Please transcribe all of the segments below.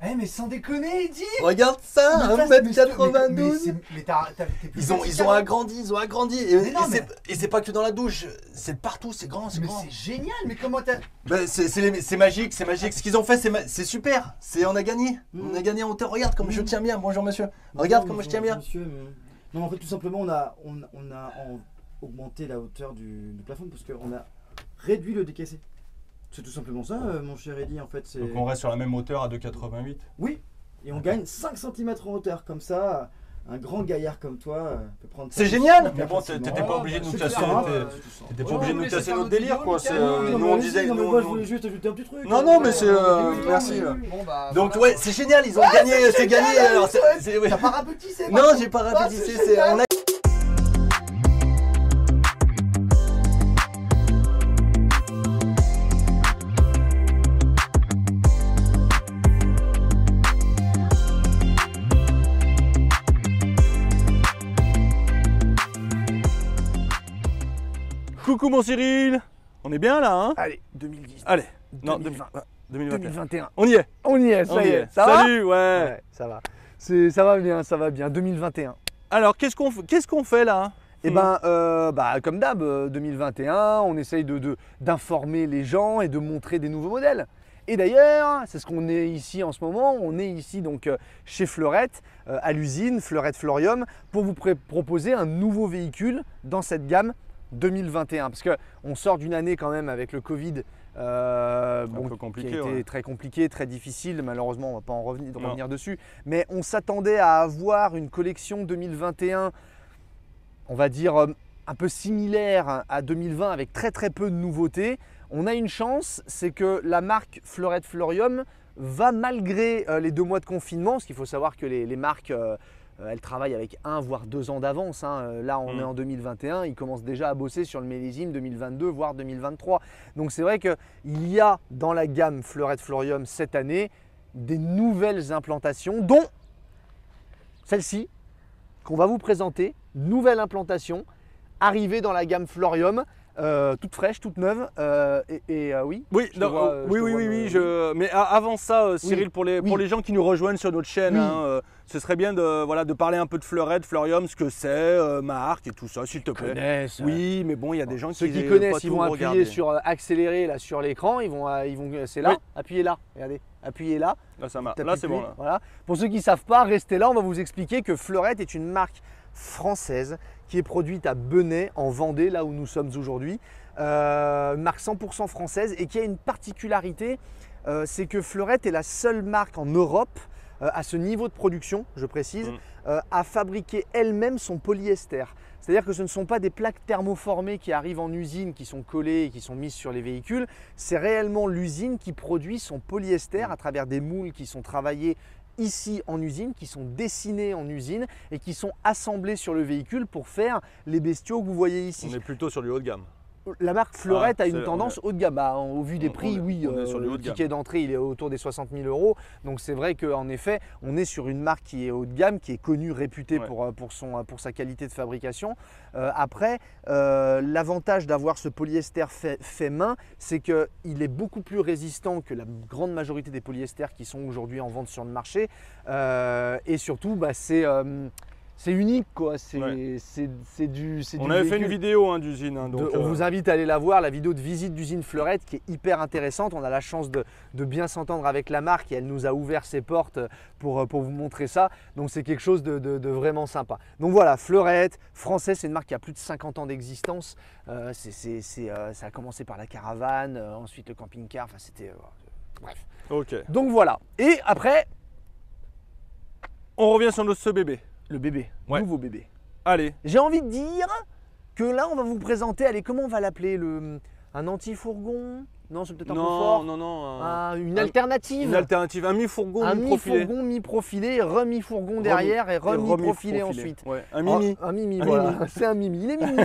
Eh mais sans déconner, Eddy. Regarde ça, 1m92. Mais t'es plus Ils ont petit qu'avant. agrandi. Mais non, Et c'est pas que dans la douche, c'est partout, c'est grand, c'est Mais grand. c'est génial, mais comment t'as... Bah, c'est magique. Ce qu'ils ont fait, c'est super. On a gagné. On a gagné en hauteur. Regarde comme je tiens bien. Bonjour monsieur. Regarde comment je tiens bien. Monsieur, non, en fait, tout simplement, on a augmenté la hauteur du plafond parce qu'on a réduit le décaissé. C'est tout simplement ça, mon cher Eddy, en fait. Donc on reste sur la même hauteur à 2,88. Oui, et on gagne 5 cm en hauteur. Comme ça, un grand gaillard comme toi peut prendre... C'est génial. Mais bon, t'étais pas obligé de nous casser. T'étais pas Ouais, obligé de vous nous laissez casser faire notre votre délire, vidéo, quoi. Lucas. Nous on disait. Non, mais nous, moi, je nous- voulais juste ajouter un petit truc. Non, mais c'est. Merci. Bon, bah, Donc voilà. ouais, c'est génial. Ils ont gagné. C'est gagné. Alors, ouais. T'as pas rapetissé? Non, j'ai pas rapetissé. On a... Coucou mon Cyril. On est bien là, hein? Allez, 2010. Allez. Non, 2020. 2021. 2021. On y est. On y est, On ça y y est. est. Ça va? Salut, ouais. Ouais, ça va. Ça va bien, ça va bien. 2021. Alors, qu'est-ce qu'on fait là? Eh ben, comme d'hab, 2021, on essaye d'informer les gens et de montrer des nouveaux modèles. Et d'ailleurs, c'est ce qu'on est ici en ce moment. On est ici donc chez Fleurette, à l'usine Fleurette Florium, pour vous proposer un nouveau véhicule dans cette gamme 2021. Parce qu'on sort d'une année quand même avec le Covid peu compliqué, qui a été ouais. très compliqué, très difficile. Malheureusement, on ne va pas en revenir, Non. revenir dessus. Mais on s'attendait à avoir une collection 2021, on va dire un peu similaire à 2020 avec très très peu de nouveautés. On a une chance, c'est que la marque Fleurette Florium va, malgré les 2 mois de confinement, parce qu'il faut savoir que les marques elles travaillent avec 1 voire 2 ans d'avance. Là, on est en 2021, ils commencent déjà à bosser sur le millésime 2022 voire 2023. Donc c'est vrai qu'il y a dans la gamme Fleurette Florium cette année des nouvelles implantations, dont celle-ci qu'on va vous présenter, nouvelle implantation, arrivée dans la gamme Florium, toute fraîche, toute neuve. Oui. Oui, je te vois, mais avant ça, Cyril, Oui, pour les gens qui nous rejoignent sur notre chaîne, Oui. ce serait bien de parler un peu de Fleurette, Florium, ce que c'est, marque et tout ça, s'il te plaît. connaissent. Oui, mais bon, il y a des gens Ceux qui n'ont connaissent, pas ils tout vont appuyer regardé. sur accélérer là sur l'écran. C'est là, Oui. appuyez là. Regardez, appuyez là. Là, ça marche. T'appuies Là, c'est plus. bon. Là. Voilà. Pour ceux qui ne savent pas, restez là. On va vous expliquer que Fleurette est une marque française qui est produite à Benay en Vendée, là où nous sommes aujourd'hui. Une marque 100% française et qui a une particularité, c'est que Fleurette est la seule marque en Europe à ce niveau de production, je précise, à fabriquer elle-même son polyester. C'est-à-dire que ce ne sont pas des plaques thermoformées qui arrivent en usine, qui sont collées et qui sont mises sur les véhicules. C'est réellement l'usine qui produit son polyester à travers des moules qui sont travaillés ici en usine, qui sont dessinés en usine et qui sont assemblés sur le véhicule pour faire les bestiaux que vous voyez ici. On est plutôt sur du haut de gamme. La marque Fleurette Ah, a une c'est- tendance haut de gamme. Au vu des prix, oui, on est sur du haut le de gamme. ticket d'entrée il est autour des 60 000 €. Donc c'est vrai qu'en effet, on est sur une marque qui est haut de gamme, qui est connue, réputée Ouais. pour sa qualité de fabrication. Après, l'avantage d'avoir ce polyester fait main, c'est qu'il est beaucoup plus résistant que la grande majorité des polyesters qui sont aujourd'hui en vente sur le marché. Et surtout, c'est unique, quoi. C'est du On avait fait une véhicule. vidéo d'usine. Donc, On vous invite à aller la voir, la vidéo de visite d'usine Fleurette qui est hyper intéressante. On a la chance de bien s'entendre avec la marque et elle nous a ouvert ses portes pour vous montrer ça. Donc c'est quelque chose de vraiment sympa. Donc voilà, Fleurette, français, c'est une marque qui a plus de 50 ans d'existence. Ça a commencé par la caravane, ensuite le camping-car, enfin c'était… bref. Ok. Donc voilà. Et après, On revient sur ce bébé. le bébé, Ouais. nouveau bébé. Allez. J'ai envie de dire que là, on va vous présenter, allez, comment on va l'appeler, un anti-fourgon? Non, c'est peut-être un peu fort. Non. Une alternative. Une alternative, un mi-fourgon, Un mi-profilé. mi-fourgon, mi-profilé, remi-fourgon derrière et remi-profilé remi-profilé. ensuite. Ouais, un mimi. Un mimi, Un voilà. mimi. C'est un mimi. Il est mimi.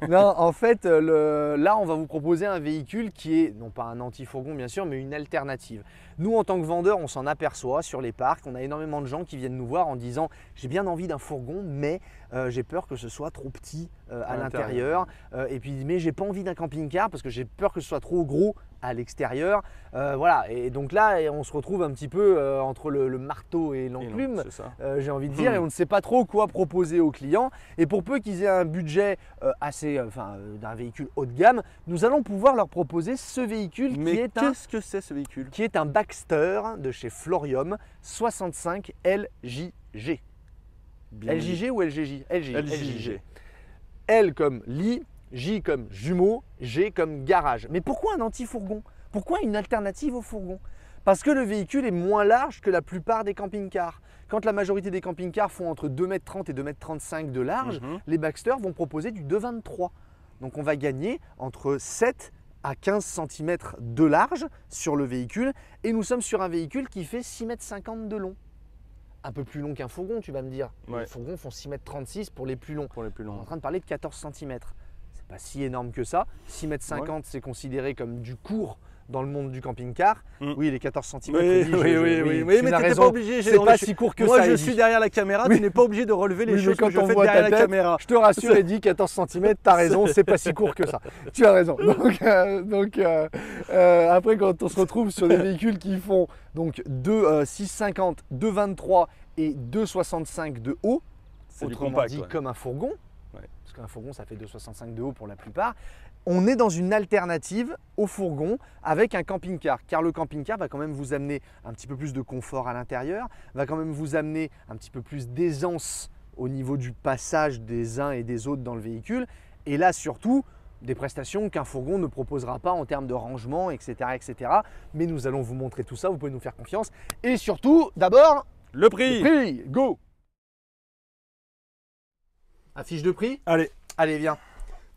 Non, en fait, là, on va vous proposer un véhicule qui est, non pas un anti-fourgon bien sûr, mais une alternative. Nous, en tant que vendeurs, on s'en aperçoit sur les parcs. On a énormément de gens qui viennent nous voir en disant « j'ai bien envie d'un fourgon, mais j'ai peur que ce soit trop petit à l'intérieur. Et puis, mais j'ai pas envie d'un camping-car parce que j'ai peur que ce soit trop gros à l'extérieur. Voilà, et donc là, on se retrouve un petit peu entre le marteau et l'enclume, C'est ça. j'ai envie de dire, et on ne sait pas trop quoi proposer aux clients. Et pour peu qu'ils aient un budget d'un véhicule haut de gamme, nous allons pouvoir leur proposer ce véhicule Mais qu'est-ce que c'est ce véhicule? qui est un Baxter de chez Florium 65 LJG. Bien dit. LJG ou LGJ? LJG. L comme lit, J comme jumeau, G comme garage. Mais pourquoi un anti-fourgon? Pourquoi une alternative au fourgon? Parce que le véhicule est moins large que la plupart des camping-cars. Quand la majorité des camping-cars font entre 2,30 m et 2,35 m de large, les Baxter vont proposer du 2,23 m. Donc on va gagner entre 7 à 15 cm de large sur le véhicule et nous sommes sur un véhicule qui fait 6,50 m de long. Un peu plus long qu'un fourgon, tu vas me dire. Ouais. Les fourgons font 6,36 m pour les plus longs. Pour les plus On est en longs. train de parler de 14 cm. C'est pas si énorme que ça. 6,50 m, c'est considéré comme du court dans le monde du camping-car. Oui, les 14 cm. Oui, mais t'étais pas obligé. C'est pas si court que moi, ça. je Eddy. suis derrière la caméra, Oui. tu n'es pas obligé de relever les Oui, mais choses quand que je on fais voit derrière ta la tête, caméra. Je te rassure, Eddy, 14 cm, t'as raison, c'est pas si court que ça. Tu as raison. Donc, après, quand on se retrouve sur des véhicules qui font donc 6,50, 2,23 et 2,65 de haut, C'est du autrement compact, dit ouais. comme un fourgon, Ouais. parce qu'un fourgon ça fait 2,65 de haut pour la plupart, on est dans une alternative au fourgon avec un camping-car, car le camping-car va quand même vous amener un petit peu plus de confort à l'intérieur, va quand même vous amener un petit peu plus d'aisance au niveau du passage des uns et des autres dans le véhicule, et là surtout des prestations qu'un fourgon ne proposera pas en termes de rangement, etc., etc. Mais nous allons vous montrer tout ça, vous pouvez nous faire confiance, et surtout, d'abord, Le prix. le prix, go! Affiche de prix? Allez. Allez, viens.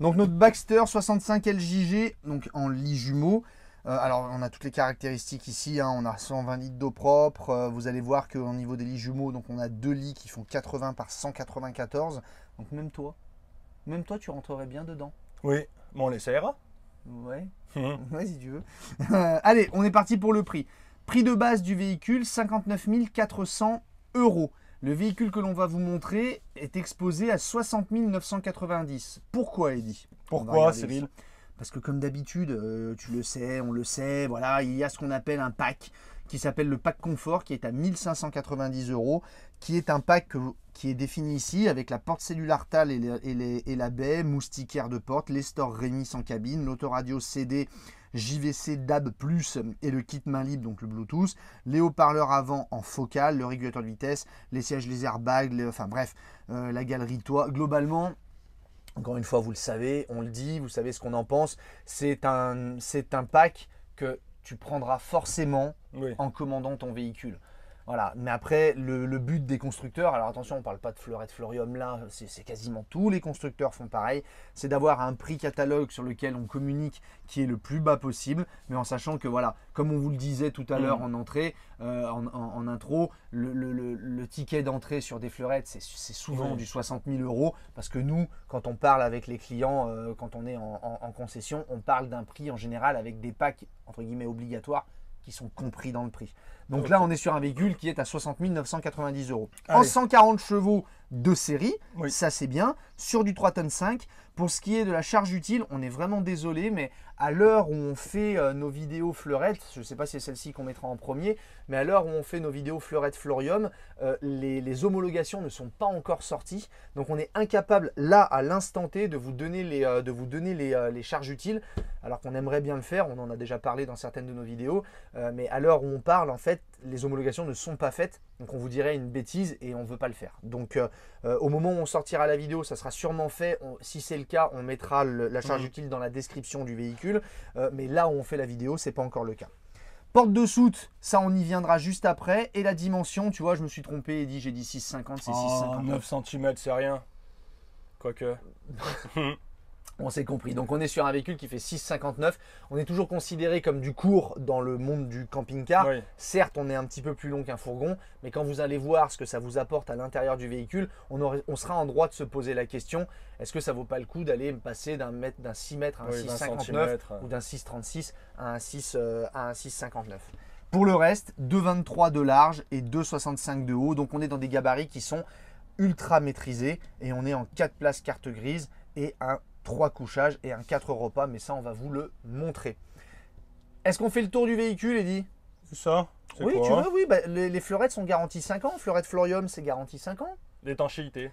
Donc notre Baxter 65 LJG, donc en lit jumeau. Alors on a toutes les caractéristiques ici, hein. On a 120 litres d'eau propre. Vous allez voir qu'au niveau des lits jumeaux, donc on a deux lits qui font 80 par 194. Donc même toi tu rentrerais bien dedans. Oui. Bon, on essaiera. Ouais, ouais si tu veux. Allez, on est parti pour le prix. Prix de base du véhicule, 59 400 €. Le véhicule que l'on va vous montrer est exposé à 60 990. Pourquoi, Eddy? On va Pourquoi, regarder Cyril? ça. Parce que comme d'habitude, tu le sais, on le sait, voilà, il y a ce qu'on appelle un pack qui s'appelle le pack confort qui est à 1590 €, qui est un pack qui est défini ici avec la porte cellulaire TAL et la baie, moustiquaire de porte, les stores Rémi en cabine, l'autoradio CD JVC DAB+, et le kit main libre, donc le Bluetooth, les haut-parleurs avant en focal, le régulateur de vitesse, les sièges, les airbags, enfin bref, la galerie toit. Globalement, encore une fois, vous le savez, on le dit, vous savez ce qu'on en pense, c'est un pack que tu prendras forcément en commandant ton véhicule. Voilà, mais après, le but des constructeurs, alors attention, on ne parle pas de Fleurette Fleurium là, c'est quasiment tous les constructeurs font pareil, c'est d'avoir un prix catalogue sur lequel on communique qui est le plus bas possible, mais en sachant que voilà, comme on vous le disait tout à l'heure en entrée, en intro, le ticket d'entrée sur des fleurettes, c'est souvent du 60 000 €, parce que nous, quand on parle avec les clients, quand on est en concession, on parle d'un prix en général avec des packs, entre guillemets, obligatoires, qui sont compris dans le prix. Donc là, on est sur un véhicule qui est à 60 990 €. En 140 chevaux de série, ça c'est bien, sur du 3,5 tonnes. Pour ce qui est de la charge utile, on est vraiment désolé, mais à l'heure où on fait nos vidéos fleurettes, je ne sais pas si c'est celle-ci qu'on mettra en premier, mais à l'heure où on fait nos vidéos fleurettes Fleurium, les homologations ne sont pas encore sorties. Donc on est incapable, là, à l'instant T, de vous donner les charges utiles, alors qu'on aimerait bien le faire, on en a déjà parlé dans certaines de nos vidéos, mais à l'heure où on parle, en fait, les homologations ne sont pas faites, donc on vous dirait une bêtise et on ne veut pas le faire. Donc au moment où on sortira la vidéo, ça sera sûrement fait. Si c'est le cas, on mettra la charge utile dans la description du véhicule, mais là où on fait la vidéo, c'est pas encore le cas. Porte de soute, ça on y viendra juste après. Et la dimension, tu vois, je me suis trompé et j'ai dit 6,50, c'est 6,50. 9 cm, c'est rien. Quoique. On s'est compris. Donc on est sur un véhicule qui fait 6,59. On est toujours considéré comme du court dans le monde du camping-car. Certes, on est un petit peu plus long qu'un fourgon, mais quand vous allez voir ce que ça vous apporte à l'intérieur du véhicule, on sera en droit de se poser la question, est-ce que ça vaut pas le coup d'aller passer d'un 6 mètres à un 6,59 ou d'un 6,36 à un 6,59. Pour le reste, 2,23 de large et 2,65 de haut. Donc on est dans des gabarits qui sont ultra maîtrisés et on est en 4 places carte grise et un 3 couchages et un 4 repas, mais ça on va vous le montrer. Est-ce qu'on fait le tour du véhicule, Eddy? C'est ça. C'est Oui, quoi, tu hein? veux, oui. Bah, les fleurettes sont garanties 5 ans. Fleurette Florium, c'est garantie 5 ans. L'étanchéité.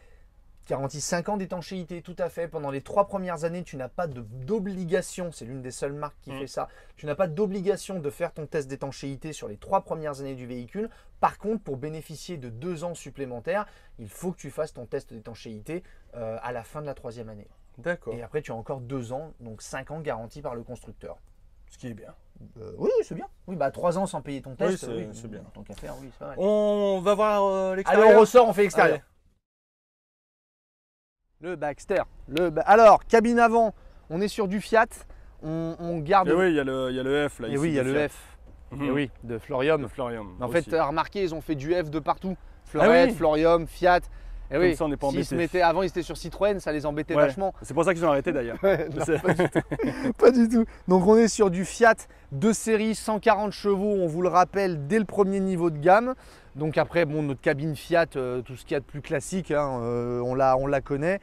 Garantie 5 ans d'étanchéité, tout à fait. Pendant les 3 premières années, tu n'as pas d'obligation, c'est l'une des seules marques qui fait ça, tu n'as pas d'obligation de faire ton test d'étanchéité sur les 3 premières années du véhicule. Par contre, pour bénéficier de 2 ans supplémentaires, il faut que tu fasses ton test d'étanchéité à la fin de la 3e année. D'accord. Et après, tu as encore 2 ans, donc 5 ans garantis par le constructeur. Ce qui est bien. Oui, c'est bien. Oui, bah 3 ans sans payer ton test, Oui, c'est bien. Tant qu'à faire, oui, c'est pas mal. On va voir Allez, l'extérieur. on ressort, on fait l'extérieur. Allez. Le Baxter. Alors, cabine avant, on est sur du Fiat. On garde. Et oui, il y a le F là. Et ici, oui, il y a de le Fiat. F. Mhm. Et oui, de Florium. Le Florium. En aussi. fait, tu as remarqué, ils ont fait du F de partout. Fleurette, oui. Florium, Fiat. Et Comme oui, ça, on n'est pas s'ils se embêté. mettaient, avant, ils étaient sur Citroën, ça les embêtait Ouais. vachement. C'est pour ça qu'ils ont arrêté d'ailleurs. Ouais, non, C'est- pas du tout. Pas du tout. Donc, on est sur du Fiat de série 140 chevaux, on vous le rappelle, dès le premier niveau de gamme. Donc, après, bon, notre cabine Fiat, tout ce qu'il y a de plus classique, hein, on la connaît.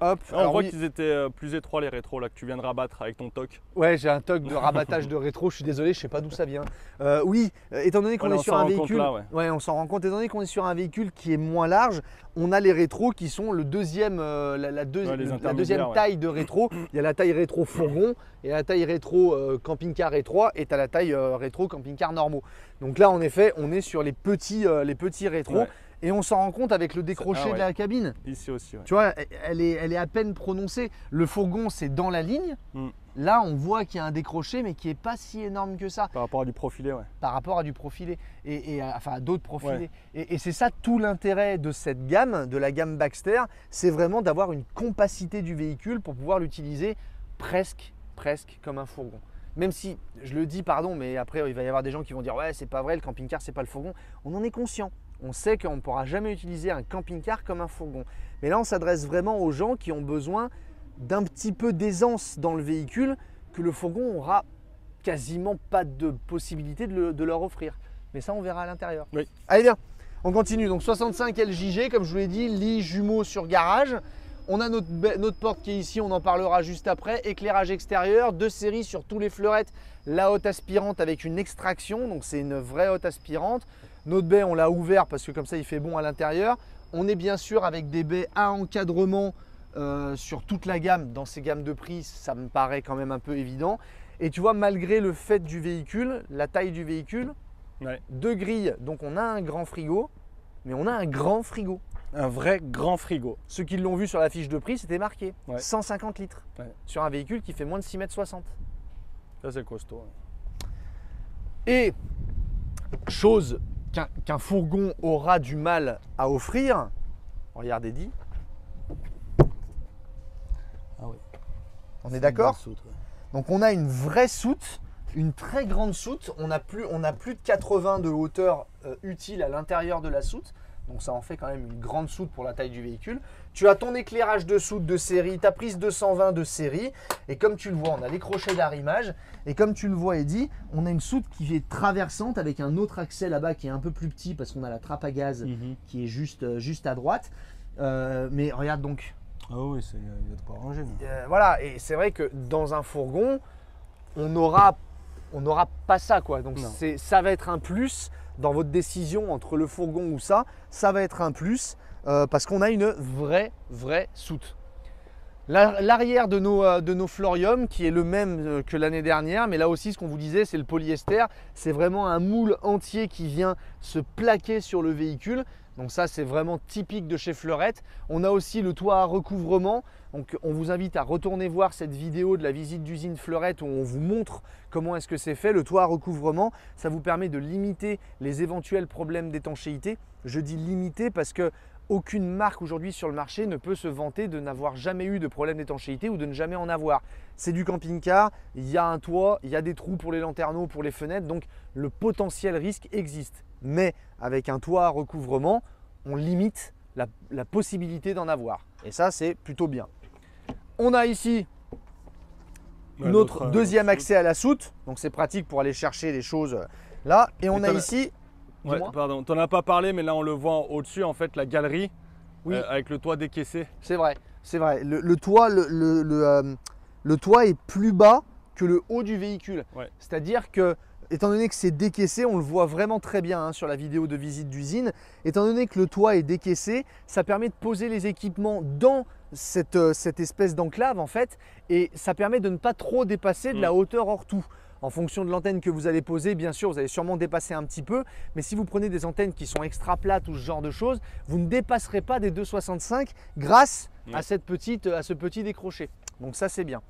Hop. Ah, on alors voit oui. qu'ils étaient plus étroits les rétros là que tu viens de rabattre avec ton toc. Ouais, j'ai un toc de rabattage de rétro, je suis désolé, je sais pas d'où ça vient. Oui, étant donné qu'on Voilà, est on sur s'en un rend compte véhicule, là, ouais. on s'en rend compte, étant donné qu'on est sur un véhicule qui est moins large, on a les rétros qui sont le deuxième, la deuxième intermédiaires, ouais. taille de rétro. Il y a la taille rétro fourgon, et la taille rétro camping-car étroit, et tu as la taille rétro camping-car normaux. Donc là, en effet, on est sur les petits rétros, Ouais. et on s'en rend compte avec le décroché ouais. de la cabine. Ici aussi. Ouais. Tu vois, elle est à peine prononcée. Le fourgon, c'est dans la ligne. Mm. Là, on voit qu'il y a un décroché, mais qui n'est pas si énorme que ça Par rapport à du profilé, ouais. par rapport à du profilé, enfin à d'autres profilés. Et c'est ça tout l'intérêt de cette gamme, de la gamme Baxter, c'est vraiment d'avoir une compacité du véhicule pour pouvoir l'utiliser presque comme un fourgon. Même si, je le dis, pardon, mais après il va y avoir des gens qui vont dire ouais, c'est pas vrai, le camping-car c'est pas le fourgon. On en est conscient. On sait qu'on ne pourra jamais utiliser un camping-car comme un fourgon. Mais là, on s'adresse vraiment aux gens qui ont besoin d'un petit peu d'aisance dans le véhicule que le fourgon aura quasiment pas de possibilité de leur offrir. Mais ça, on verra à l'intérieur. Oui. Allez, bien, on continue. Donc 65 LJG, comme je vous l'ai dit, lit jumeau sur garage. On a notre porte qui est ici, on en parlera juste après. Éclairage extérieur, 2 séries sur tous les fleurettes. La haute aspirante avec une extraction, donc c'est une vraie haute aspirante. Notre baie, on l'a ouvert parce que comme ça, il fait bon à l'intérieur. On est bien sûr avec des baies à encadrement sur toute la gamme. Dans ces gammes de prix, ça me paraît quand même un peu évident. Et tu vois, malgré le fait du véhicule, la taille du véhicule, Ouais. 2 grilles, donc on a un grand frigo, mais on a un grand frigo. Un vrai grand frigo. Ceux qui l'ont vu sur la fiche de prix, c'était marqué Ouais. 150 litres Ouais. sur un véhicule qui fait moins de 6,60 m. Ça, c'est costaud. Et chose qu'un fourgon aura du mal à offrir, regarde Eddy. Ah oui. On est d'accord? Donc on a une vraie soute, une très grande soute. On a plus de 80 de hauteur utile à l'intérieur de la soute. Donc ça en fait quand même une grande soute pour la taille du véhicule. Tu as ton éclairage de soute de série, ta prise 220 de série. Et comme tu le vois, on a les crochets d'arrimage. Et comme tu le vois Eddy, on a une soute qui est traversante avec un autre accès là-bas qui est un peu plus petit parce qu'on a la trappe à gaz qui est juste à droite. Mais regarde donc. Ah oui, il y a de quoi ranger. Voilà, et c'est vrai que dans un fourgon, on n'aura pas ça quoi. Donc Non. ça va être un plus dans votre décision entre le fourgon ou ça va être un plus parce qu'on a une vraie soute. L'arrière de nos Florium qui est le même que l'année dernière, mais là aussi ce qu'on vous disait c'est le polyester, c'est vraiment un moule entier qui vient se plaquer sur le véhicule. Donc ça c'est vraiment typique de chez Fleurette. On a aussi le toit à recouvrement. Donc on vous invite à retourner voir cette vidéo de la visite d'usine Fleurette où on vous montre comment est-ce que c'est fait. Le toit à recouvrement, ça vous permet de limiter les éventuels problèmes d'étanchéité. Je dis limiter parce que aucune marque aujourd'hui sur le marché ne peut se vanter de n'avoir jamais eu de problème d'étanchéité ou de ne jamais en avoir. C'est du camping-car, il y a un toit, il y a des trous pour les lanterneaux, pour les fenêtres, donc le potentiel risque existe. Mais avec un toit à recouvrement, on limite la possibilité d'en avoir. Et ça, c'est plutôt bien. On a ici notre deuxième accès à la soute, donc c'est pratique pour aller chercher les choses là. Et on a ici, Ouais, pardon, t'en as pas parlé, mais là on le voit au-dessus, en fait, la galerie, oui, avec le toit décaissé. c'est vrai, c'est vrai. Le toit est plus bas que le haut du véhicule. Ouais. C'est-à-dire que, étant donné que c'est décaissé, on le voit vraiment très bien hein, sur la vidéo de visite d'usine, étant donné que le toit est décaissé, ça permet de poser les équipements dans cette espèce d'enclave en fait, et ça permet de ne pas trop dépasser de la hauteur hors tout. En fonction de l'antenne que vous allez poser, bien sûr, vous allez sûrement dépasser un petit peu, mais si vous prenez des antennes qui sont extra plates ou ce genre de choses, vous ne dépasserez pas des 2,65 grâce à ce petit décroché. Donc ça, c'est bien.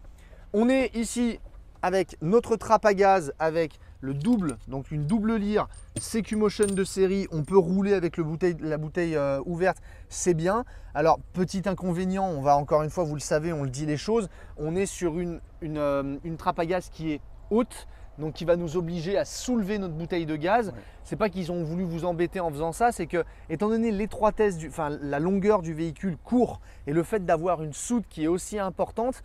On est ici avec notre trappe à gaz avec le double, donc une double lyre CQ-Motion de série. On peut rouler avec la bouteille ouverte, c'est bien. Alors, petit inconvénient, on va encore une fois, vous le savez, on le dit les choses, on est sur une trappe à gaz qui est haute, donc qui va nous obliger à soulever notre bouteille de gaz. Ouais. C'est pas qu'ils ont voulu vous embêter en faisant ça, c'est que étant donné l'étroitesse, la longueur du véhicule court et le fait d'avoir une soute qui est aussi importante,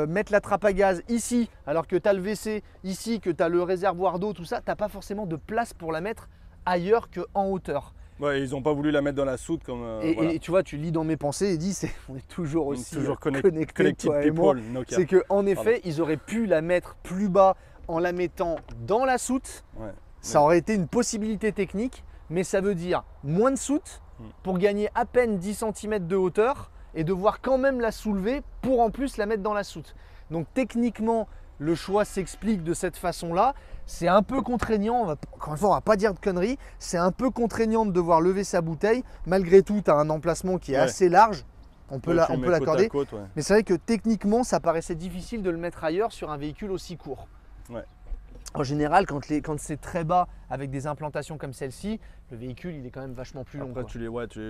mettre la trappe à gaz ici alors que tu as le WC ici, que tu as le réservoir d'eau, tout ça, tu n'as pas forcément de place pour la mettre ailleurs qu'en hauteur. Ouais, ils n'ont pas voulu la mettre dans la soute comme. Voilà. Et tu vois, tu lis dans mes pensées et dis, on est toujours aussi connectés, toi et moi. C'est qu'en effet, ils auraient pu la mettre plus bas en la mettant dans la soute. Ouais. Ça aurait été une possibilité technique, mais ça veut dire moins de soute pour gagner à peine 10 cm de hauteur et devoir quand même la soulever pour en plus la mettre dans la soute. Donc techniquement, le choix s'explique de cette façon-là. C'est un peu contraignant, encore une fois, on ne va pas dire de conneries, c'est un peu contraignant de devoir lever sa bouteille. Malgré tout, tu as un emplacement qui est assez large, on peut l'accorder. Ouais. Mais c'est vrai que techniquement, ça paraissait difficile de le mettre ailleurs sur un véhicule aussi court. Ouais. En général, quand c'est très bas avec des implantations comme celle-ci, le véhicule il est quand même vachement plus long. Après,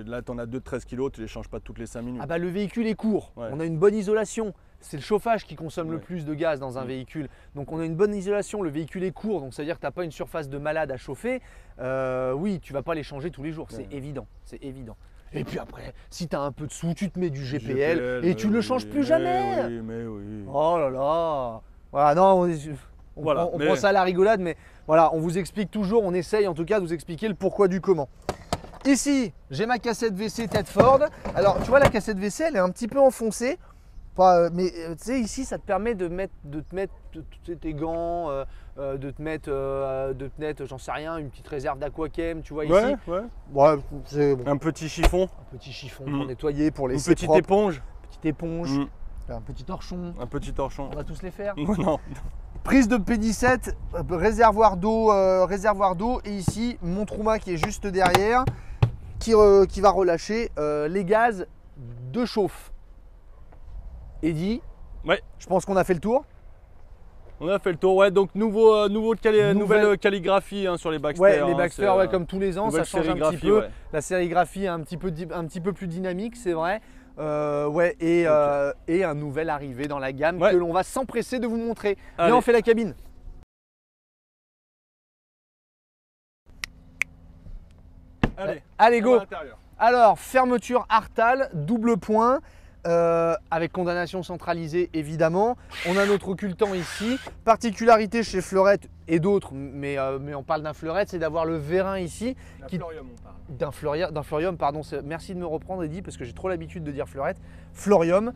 là, tu en as 2 de 13 kg, tu ne les changes pas toutes les 5 minutes. Ah le véhicule est court, on a une bonne isolation. C'est le chauffage qui consomme le plus de gaz dans un véhicule. Donc on a une bonne isolation, le véhicule est court, donc ça veut dire que tu n'as pas une surface de malade à chauffer. Oui, tu ne vas pas les changer tous les jours, c'est évident. Et puis après, si tu as un peu de sous, tu te mets du GPL et tu ne le changes plus jamais. Oui. Oh là là. Voilà, non, on prend ça à la rigolade, mais voilà, on vous explique toujours, on essaye en tout cas de vous expliquer le pourquoi du comment. Ici, j'ai ma cassette WC Tedford. Alors, tu vois, la cassette WC, elle est un petit peu enfoncée. Mais tu sais, ici, ça te permet de te mettre tes gants, de te mettre, j'en sais rien, une petite réserve d'aquachem, tu vois, ici. Ouais, c'est bon. Un petit chiffon. Un petit chiffon pour nettoyer, pour laisser une petite éponge. Petite éponge. Un petit torchon. Un petit torchon. On va tous les faire. Non. Prise de P17, réservoir d'eau, et ici, mon Trouma qui est juste derrière, qui va relâcher les gaz de chauffe. Eddy, je pense qu'on a fait le tour. On a fait le tour, ouais. Donc nouvelle calligraphie sur les Baxter. Ouais, les Baxter, comme tous les ans, ça change un petit peu. Ouais. La sérigraphie est un petit peu plus dynamique, c'est vrai. Et un nouvel arrivé dans la gamme que l'on va s'empresser de vous montrer. Allez, on fait la cabine. Allez, go. Alors, fermeture Artal, double point. Avec condamnation centralisée évidemment. On a notre occultant ici. Particularité chez Fleurette et d'autres, mais on parle d'un Fleurette, c'est d'avoir le vérin ici. D'un Fleurium, pardon. Merci de me reprendre Eddy parce que j'ai trop l'habitude de dire Fleurette. Fleurium.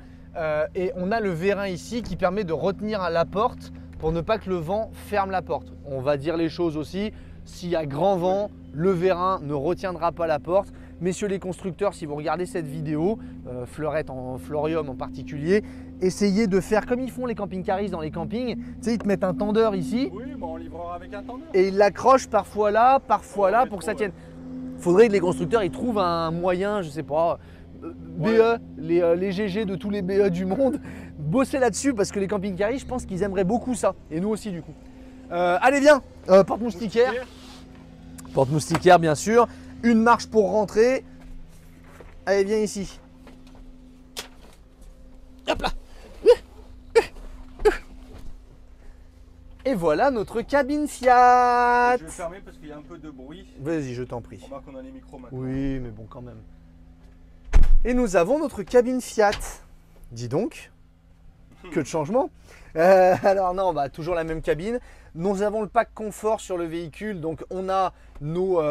Et on a le vérin ici qui permet de retenir la porte pour ne pas que le vent ferme la porte. On va dire les choses aussi. S'il y a grand vent, le vérin ne retiendra pas la porte. Messieurs les constructeurs, si vous regardez cette vidéo, Fleurette en Fleurium en particulier, essayez de faire comme ils font les camping-caristes dans les campings. Tu sais, ils te mettent un tendeur ici. Oui, on livrera avec un tendeur. Et ils l'accrochent parfois là pour que ça tienne. Il faudrait que les constructeurs ils trouvent un moyen, je sais pas, BE, les GG de tous les BE du monde, bosser là-dessus parce que les camping-caristes, je pense qu'ils aimeraient beaucoup ça. Et nous aussi du coup. Allez, viens, porte-moustiquaire. Porte-moustiquaire, bien sûr. Une marche pour rentrer. Allez, viens ici. Hop là. Et voilà notre cabine Fiat. Je vais fermer parce qu'il y a un peu de bruit. Vas-y, je t'en prie. On remarque qu'on a les micros maintenant. Oui, mais bon, quand même. Et nous avons notre cabine Fiat. Dis donc. Que de changement. Alors non, bah, toujours la même cabine. Nous avons le pack confort sur le véhicule, donc on a nos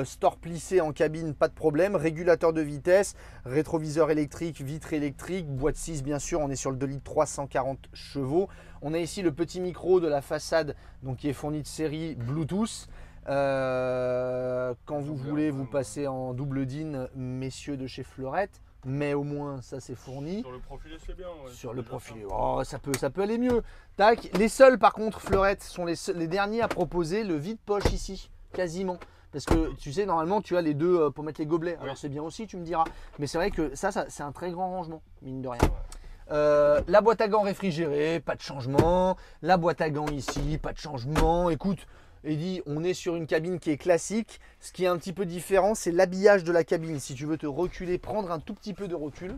stores plissés en cabine, pas de problème, régulateur de vitesse, rétroviseur électrique, vitre électrique, boîte 6 bien sûr, on est sur le 2 litres 340 chevaux. On a ici le petit micro de la façade, donc qui est fourni de série Bluetooth. Quand vous voulez, vous passez en double DIN, messieurs de chez Fleurette. Mais au moins ça c'est fourni. Sur le profilé c'est bien. Ouais, sur le profilé, oh, ça peut aller mieux. Tac. Les seuls par contre Fleurette sont les derniers à proposer le vide-poche ici, quasiment. Parce que tu sais, normalement tu as les deux pour mettre les gobelets. Alors c'est bien aussi, tu me diras. Mais c'est vrai que ça c'est un très grand rangement, mine de rien. La boîte à gants réfrigérée, pas de changement. La boîte à gants ici, pas de changement. Écoute, Eddy, on est sur une cabine qui est classique. Ce qui est un petit peu différent, c'est l'habillage de la cabine. Si tu veux te reculer, prendre un tout petit peu de recul.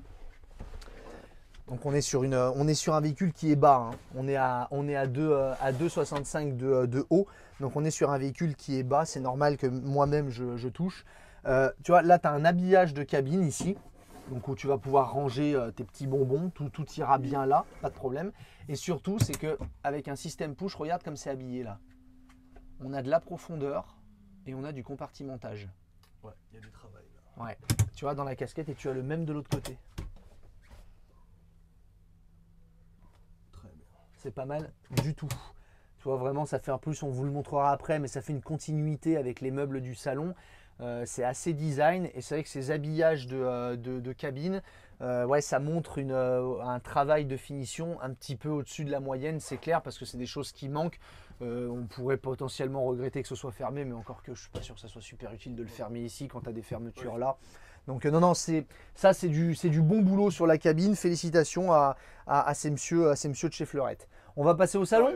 Donc on est sur un véhicule qui est bas. Hein. On est à 2,65 de haut. Donc on est sur un véhicule qui est bas. C'est normal que moi-même je touche. Tu vois, là tu as un habillage de cabine ici. Donc où tu vas pouvoir ranger tes petits bonbons. Tout ira bien là, pas de problème. Et surtout, c'est qu'avec un système push, regarde comme c'est habillé là. On a de la profondeur et on a du compartimentage. Ouais, il y a du travail là. Ouais, tu vois dans la casquette et tu as le même de l'autre côté. Très bien. C'est pas mal du tout. Tu vois vraiment, ça fait un plus, on vous le montrera après, mais ça fait une continuité avec les meubles du salon. C'est assez design et c'est vrai que ces habillages de cabine, ouais, ça montre un travail de finition un petit peu au-dessus de la moyenne, c'est clair, parce que c'est des choses qui manquent. On pourrait potentiellement regretter que ce soit fermé, mais encore que je suis pas sûr que ça soit super utile de le fermer ici quand tu as des fermetures là. Donc non, c'est du bon boulot sur la cabine. Félicitations à ces messieurs de chez Fleurette. On va passer au salon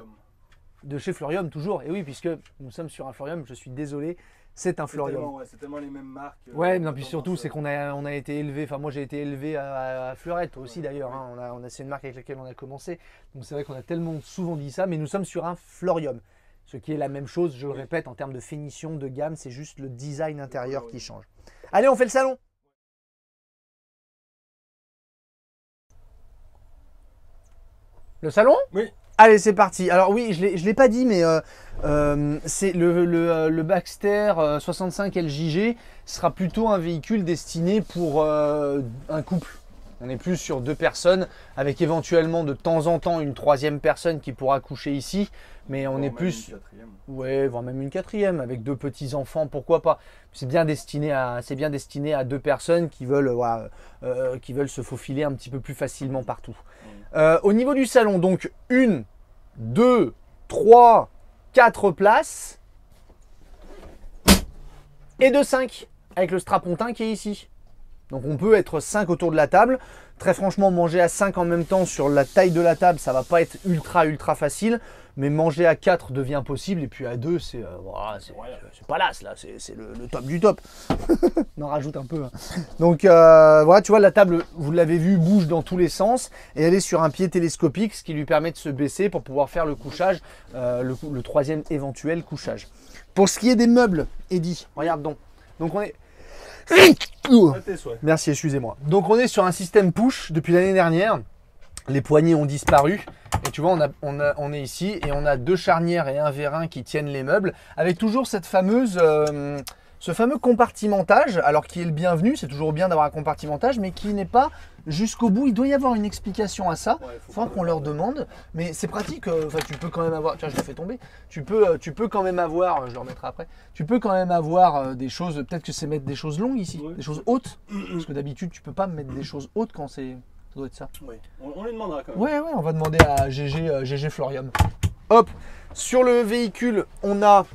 de chez Fleurium toujours. Et oui, puisque nous sommes sur un Fleurium, je suis désolé, c'est un Fleurium. C'est tellement les mêmes marques. Ouais, non, puis surtout, c'est qu'on a été élevé, enfin moi j'ai été élevé à Fleurette aussi d'ailleurs, hein. C'est une marque avec laquelle on a commencé, donc c'est vrai qu'on a tellement souvent dit ça, mais nous sommes sur un Fleurium, ce qui est la même chose, je le répète, en termes de finition, de gamme, c'est juste le design intérieur qui change. Allez, on fait le salon. Le salon ? Oui. Allez, c'est parti. Alors oui, je ne l'ai pas dit, mais c'est le Baxter 65 LJG sera plutôt un véhicule destiné pour un couple. On est plus sur 2 personnes, avec éventuellement de temps en temps une 3e personne qui pourra coucher ici. Mais on est plus... Ouais, voire même une 4e, avec 2 petits-enfants, pourquoi pas. C'est bien destiné à 2 personnes qui veulent se faufiler un petit peu plus facilement partout. Au niveau du salon, donc 1, 2, 3, 4 places et de 5 avec le strapontin qui est ici. Donc on peut être 5 autour de la table. Très franchement, manger à 5 en même temps sur la taille de la table, ça va pas être ultra facile. Mais manger à 4 devient possible. Et puis à 2, c'est pas las là, c'est le top du top. On en rajoute un peu. Hein. Donc voilà, tu vois, la table, vous l'avez vu, bouge dans tous les sens. Et elle est sur un pied télescopique, ce qui lui permet de se baisser pour pouvoir faire le couchage, le 3e éventuel couchage. Pour ce qui est des meubles, Eddy, regarde donc. Donc on est... Merci, excusez-moi. Donc on est sur un système push depuis l'année dernière. Les poignées ont disparu. Et tu vois, on est ici et on a 2 charnières et un vérin qui tiennent les meubles. Avec toujours cette ce fameux compartimentage, alors qui est le bienvenu. C'est toujours bien d'avoir un compartimentage, mais qui n'est pas jusqu'au bout. Il doit y avoir une explication à ça. Il faudra qu'on leur demande. Mais c'est pratique. Tu peux quand même avoir... Tiens, je l'ai fait tomber. Tu peux quand même avoir... Je le remettrai après. Tu peux quand même avoir des choses... Peut-être que c'est mettre des choses longues ici. Des choses hautes. Parce que d'habitude, tu peux pas mettre des choses hautes quand c'est... Ça doit être ça. Oui, on lui demandera quand même. Ouais, on va demander à GG Fleurium. Hop, sur le véhicule, on a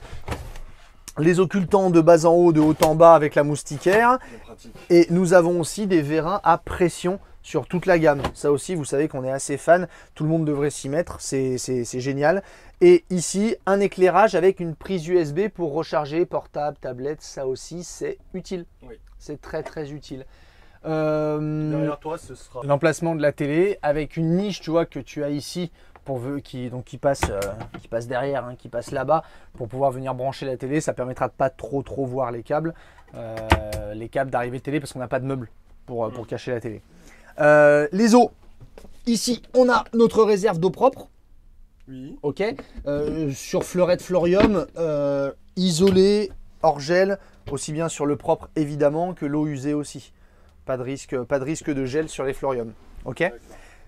les occultants de bas en haut, de haut en bas avec la moustiquaire. Et nous avons aussi des vérins à pression sur toute la gamme. Ça aussi, vous savez qu'on est assez fan. Tout le monde devrait s'y mettre. C'est génial. Et ici, un éclairage avec une prise USB pour recharger portable, tablette. Ça aussi, c'est utile. Oui. C'est très utile. Derrière toi, ce sera l'emplacement de la télé avec une niche, tu vois, que tu as ici qui passe derrière, hein, qui passe là-bas pour pouvoir venir brancher la télé. Ça permettra de pas trop voir les câbles d'arrivée télé parce qu'on n'a pas de meubles pour cacher la télé. Les os, Ici, on a notre réserve d'eau propre. Oui. Ok. Sur Fleurette Fleurium, isolé, hors gel, aussi bien sur le propre évidemment que l'eau usée aussi. Pas de risque de gel sur les Fleurium. Ok.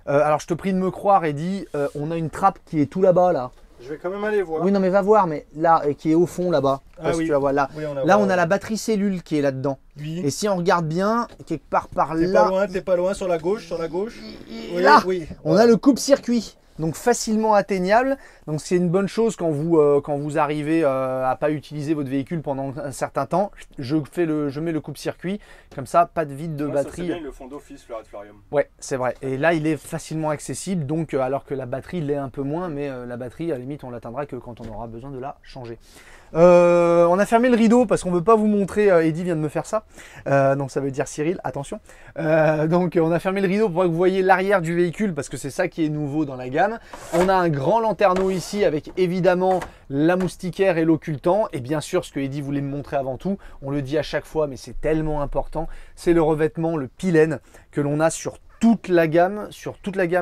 Alors je te prie de me croire, Eddy, on a une trappe qui est tout là-bas là. Je vais quand même aller voir. Oui, non mais va voir, mais là, qui est au fond là-bas. Ah oui. Tu la vois là. Oui, Là, on a la batterie cellule qui est là-dedans. Oui. Et si on regarde bien, quelque part par T'es pas loin, sur la gauche, Oui, là, oui. on a le coupe-circuit. Donc facilement atteignable. Donc c'est une bonne chose quand vous arrivez à pas utiliser votre véhicule pendant un certain temps. Je mets le coupe-circuit. Comme ça, pas de vide de batterie. C'est bien, ils le font d'office, Fleurette Fleurium. Ouais, c'est vrai. Et là, il est facilement accessible. Donc alors que la batterie l'est un peu moins, mais la batterie, à la limite, on l'atteindra que quand on aura besoin de la changer. On a fermé le rideau parce qu'on ne veut pas vous montrer. Eddy vient de me faire ça. Donc ça veut dire Cyril, attention. Donc on a fermé le rideau pour que vous voyez l'arrière du véhicule parce que c'est ça qui est nouveau dans la gamme. On a un grand lanterneau ici avec évidemment la moustiquaire et l'occultant. Et bien sûr, ce que Eddy voulait me montrer avant tout, on le dit à chaque fois, mais c'est tellement important, c'est le revêtement, le Pylène que l'on a sur toute la gamme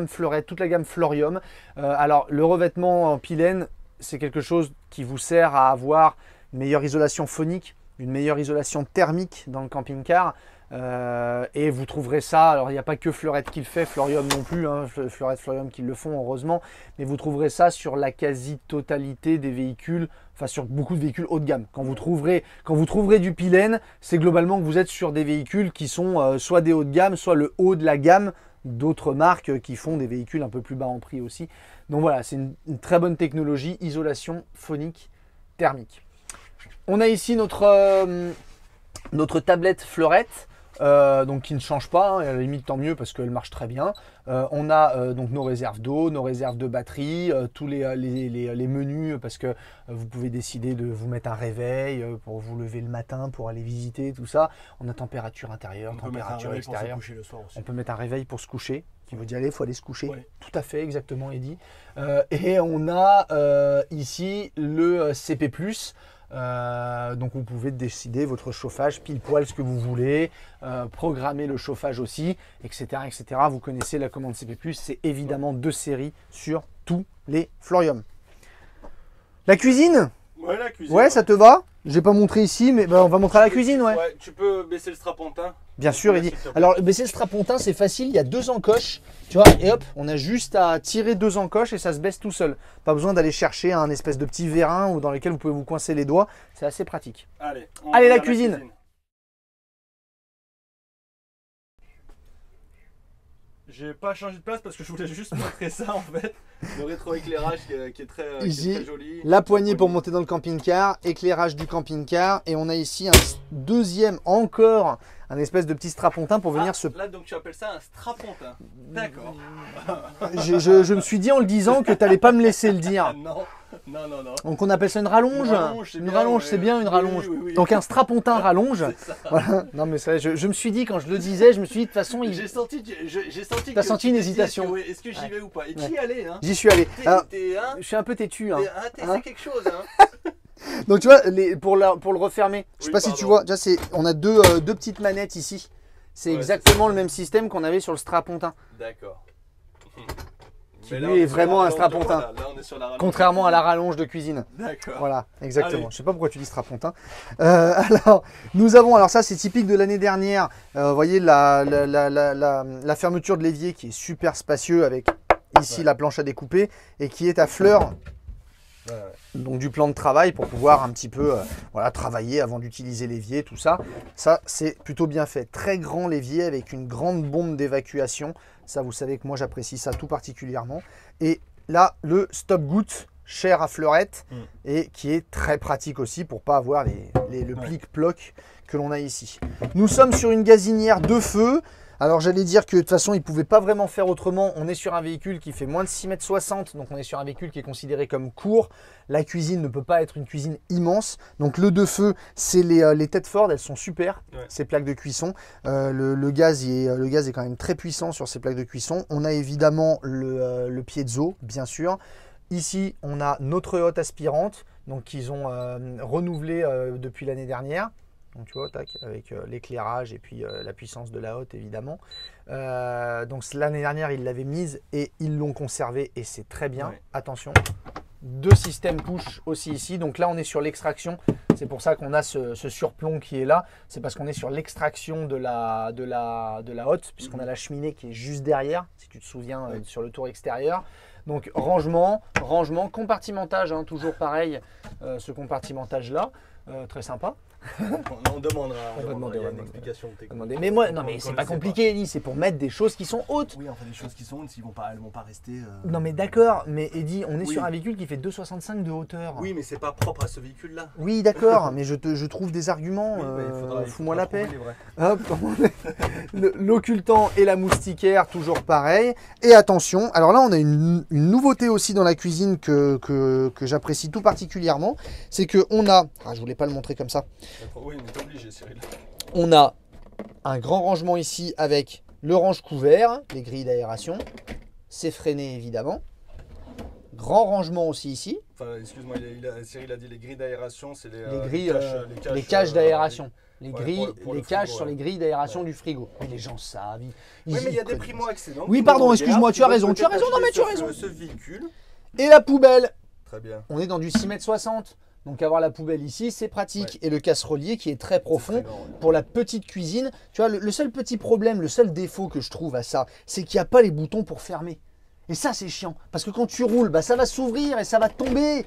Fleurette, toute la gamme Fleurium. Alors le revêtement en Pylène, c'est quelque chose qui vous sert à avoir une meilleure isolation phonique, une meilleure isolation thermique dans le camping-car. Et vous trouverez ça, alors il n'y a pas que Fleurette qui le fait, Fleurium non plus, hein, Fleurette Fleurium qui le font heureusement, mais vous trouverez ça sur la quasi-totalité des véhicules, enfin sur beaucoup de véhicules haut de gamme. Quand vous trouverez du Pylène, c'est globalement que vous êtes sur des véhicules qui sont soit des hauts de gamme, soit le haut de la gamme d'autres marques qui font des véhicules un peu plus bas en prix aussi. Donc voilà, c'est une très bonne technologie, isolation phonique thermique. On a ici notre tablette Fleurette, donc qui ne change pas, hein, et à la limite tant mieux parce qu'elle marche très bien. On a donc nos réserves d'eau, nos réserves de batterie, tous les menus parce que vous pouvez décider de vous mettre un réveil pour vous lever le matin, pour aller visiter, tout ça. On a température intérieure, température extérieure. On peut mettre un réveil pour se coucher, qui veut dire il faut aller se coucher. Oui. Tout à fait, exactement, Eddy. Et on a ici le CP+. Donc vous pouvez décider votre chauffage pile poil ce que vous voulez, programmer le chauffage aussi, etc., etc. Vous connaissez la commande CP+, c'est évidemment de série sur tous les Fleurium. La cuisine? Ouais, la cuisine. Ouais, ça te va? J'ai pas montré ici, mais on va montrer à la cuisine, ouais. Tu peux baisser le strapontin. Bien sûr, Eddy. Alors, baisser le strapontin, c'est facile, il y a 2 encoches, tu vois, et hop, on a juste à tirer 2 encoches et ça se baisse tout seul. Pas besoin d'aller chercher un espèce de petit vérin ou dans lequel vous pouvez vous coincer les doigts, c'est assez pratique. Allez, la cuisine. J'ai pas changé de place parce que je voulais juste montrer ça en fait. Le rétroéclairage qui est très joli. La poignée pour monter dans le camping-car, éclairage du camping-car. Et on a ici un deuxième, encore un espèce de petit strapontin pour venir se... Là donc tu appelles ça un strapontin. D'accord. Je me suis dit en le disant que tu n'allais pas me laisser le dire. Non. Donc on appelle ça une rallonge. Une rallonge, c'est bien une rallonge. Oui. Donc un strapontin rallonge. Voilà. Non mais ça, je me suis dit quand je le disais, je me suis dit de toute façon... J'ai senti T'as senti une hésitation. Est-ce que j'y vais ou pas? Et tu y allais, hein? J'y suis allé. Je suis un peu têtu. Hein. C'est quelque chose, hein. Donc tu vois, pour le refermer, je sais pas si tu vois, déjà on a deux petites manettes ici. C'est exactement le même système qu'on avait sur le strapontin. D'accord. Qui lui est vraiment un strapontin. Là, on est sur la rallonge. Contrairement à la rallonge de cuisine. D'accord. Voilà, exactement. Allez. Je sais pas pourquoi tu dis strapontin. Alors, nous avons, alors ça c'est typique de l'année dernière. Vous voyez la fermeture de l'évier qui est super spacieux avec ici la planche à découper et qui est à fleur. Donc du plan de travail pour pouvoir un petit peu travailler avant d'utiliser l'évier, tout ça. Ça, c'est plutôt bien fait. Très grand l'évier avec une grande bombe d'évacuation. Ça, vous savez que moi, j'apprécie ça tout particulièrement. Et là, le stop-goutte cher à Fleurette et qui est très pratique aussi pour pas avoir le plic-ploc que l'on a ici. Nous sommes sur une gazinière de feu. Alors j'allais dire que de toute façon ils ne pouvaient pas vraiment faire autrement. On est sur un véhicule qui fait moins de 6,60 m, donc on est sur un véhicule qui est considéré comme court. La cuisine ne peut pas être une cuisine immense. Donc le de feu, c'est les têtes Ford, elles sont super, ces plaques de cuisson. Le gaz est quand même très puissant sur ces plaques de cuisson. On a évidemment le piezo, bien sûr. Ici, on a notre hotte aspirante, donc qu'ils ont renouvelé depuis l'année dernière. Donc tu vois, tac, avec l'éclairage et puis la puissance de la hotte évidemment. Donc l'année dernière, ils l'avaient mise et ils l'ont conservée et c'est très bien. Ouais. Attention, 2 systèmes push aussi ici. Donc là, on est sur l'extraction. C'est pour ça qu'on a ce surplomb qui est là. C'est parce qu'on est sur l'extraction de la hotte, puisqu'on a la cheminée qui est juste derrière, si tu te souviens, sur le tour extérieur. Donc rangement, compartimentage, hein, toujours pareil, ce compartimentage-là, très sympa. On demandera. On va demander, il y a ouais, une explication technique. Mais moi, non, mais c'est pas compliqué, Eddy, c'est pour mettre des choses qui sont hautes. Oui, enfin des choses qui sont hautes, elles vont pas rester. Non, mais d'accord, mais Eddy, on est Oui. sur un véhicule qui fait 2,65 de hauteur. Oui, mais c'est pas propre à ce véhicule-là. Oui, d'accord, mais je trouve des arguments. Oui, bah, il Fous-moi faudra la paix. trouver les vrais. Hop, l'occultant et la moustiquaire, toujours pareil. Et attention, alors là, on a une nouveauté aussi dans la cuisine que j'apprécie tout particulièrement. C'est qu'on a, je voulais pas le montrer comme ça, Oui, mais t'es obligé, Cyril. on a un grand rangement ici avec le range couvert, les grilles d'aération. C'est freiné évidemment. Grand rangement aussi ici. Enfin, excuse-moi, Cyril a dit les grilles d'aération, c'est Les cages d'aération. Les ouais, grilles, pour les le cages frigo, sur ouais. les grilles d'aération du frigo. Mais les gens savent. Oui, mais il y a des connaissent. primo-accès. Oui, pardon, excuse-moi, tu as raison. Non, mais tu as raison. Ce véhicule. Et la poubelle. Très bien. On est dans du 6,60 m. Donc avoir la poubelle ici, c'est pratique. Et le casserolier qui est très profond pour la petite cuisine. Tu vois, le seul petit problème, le seul défaut que je trouve à ça, c'est qu'il n'y a pas les boutons pour fermer. Et ça, c'est chiant. Parce que quand tu roules, bah, ça va s'ouvrir et ça va tomber.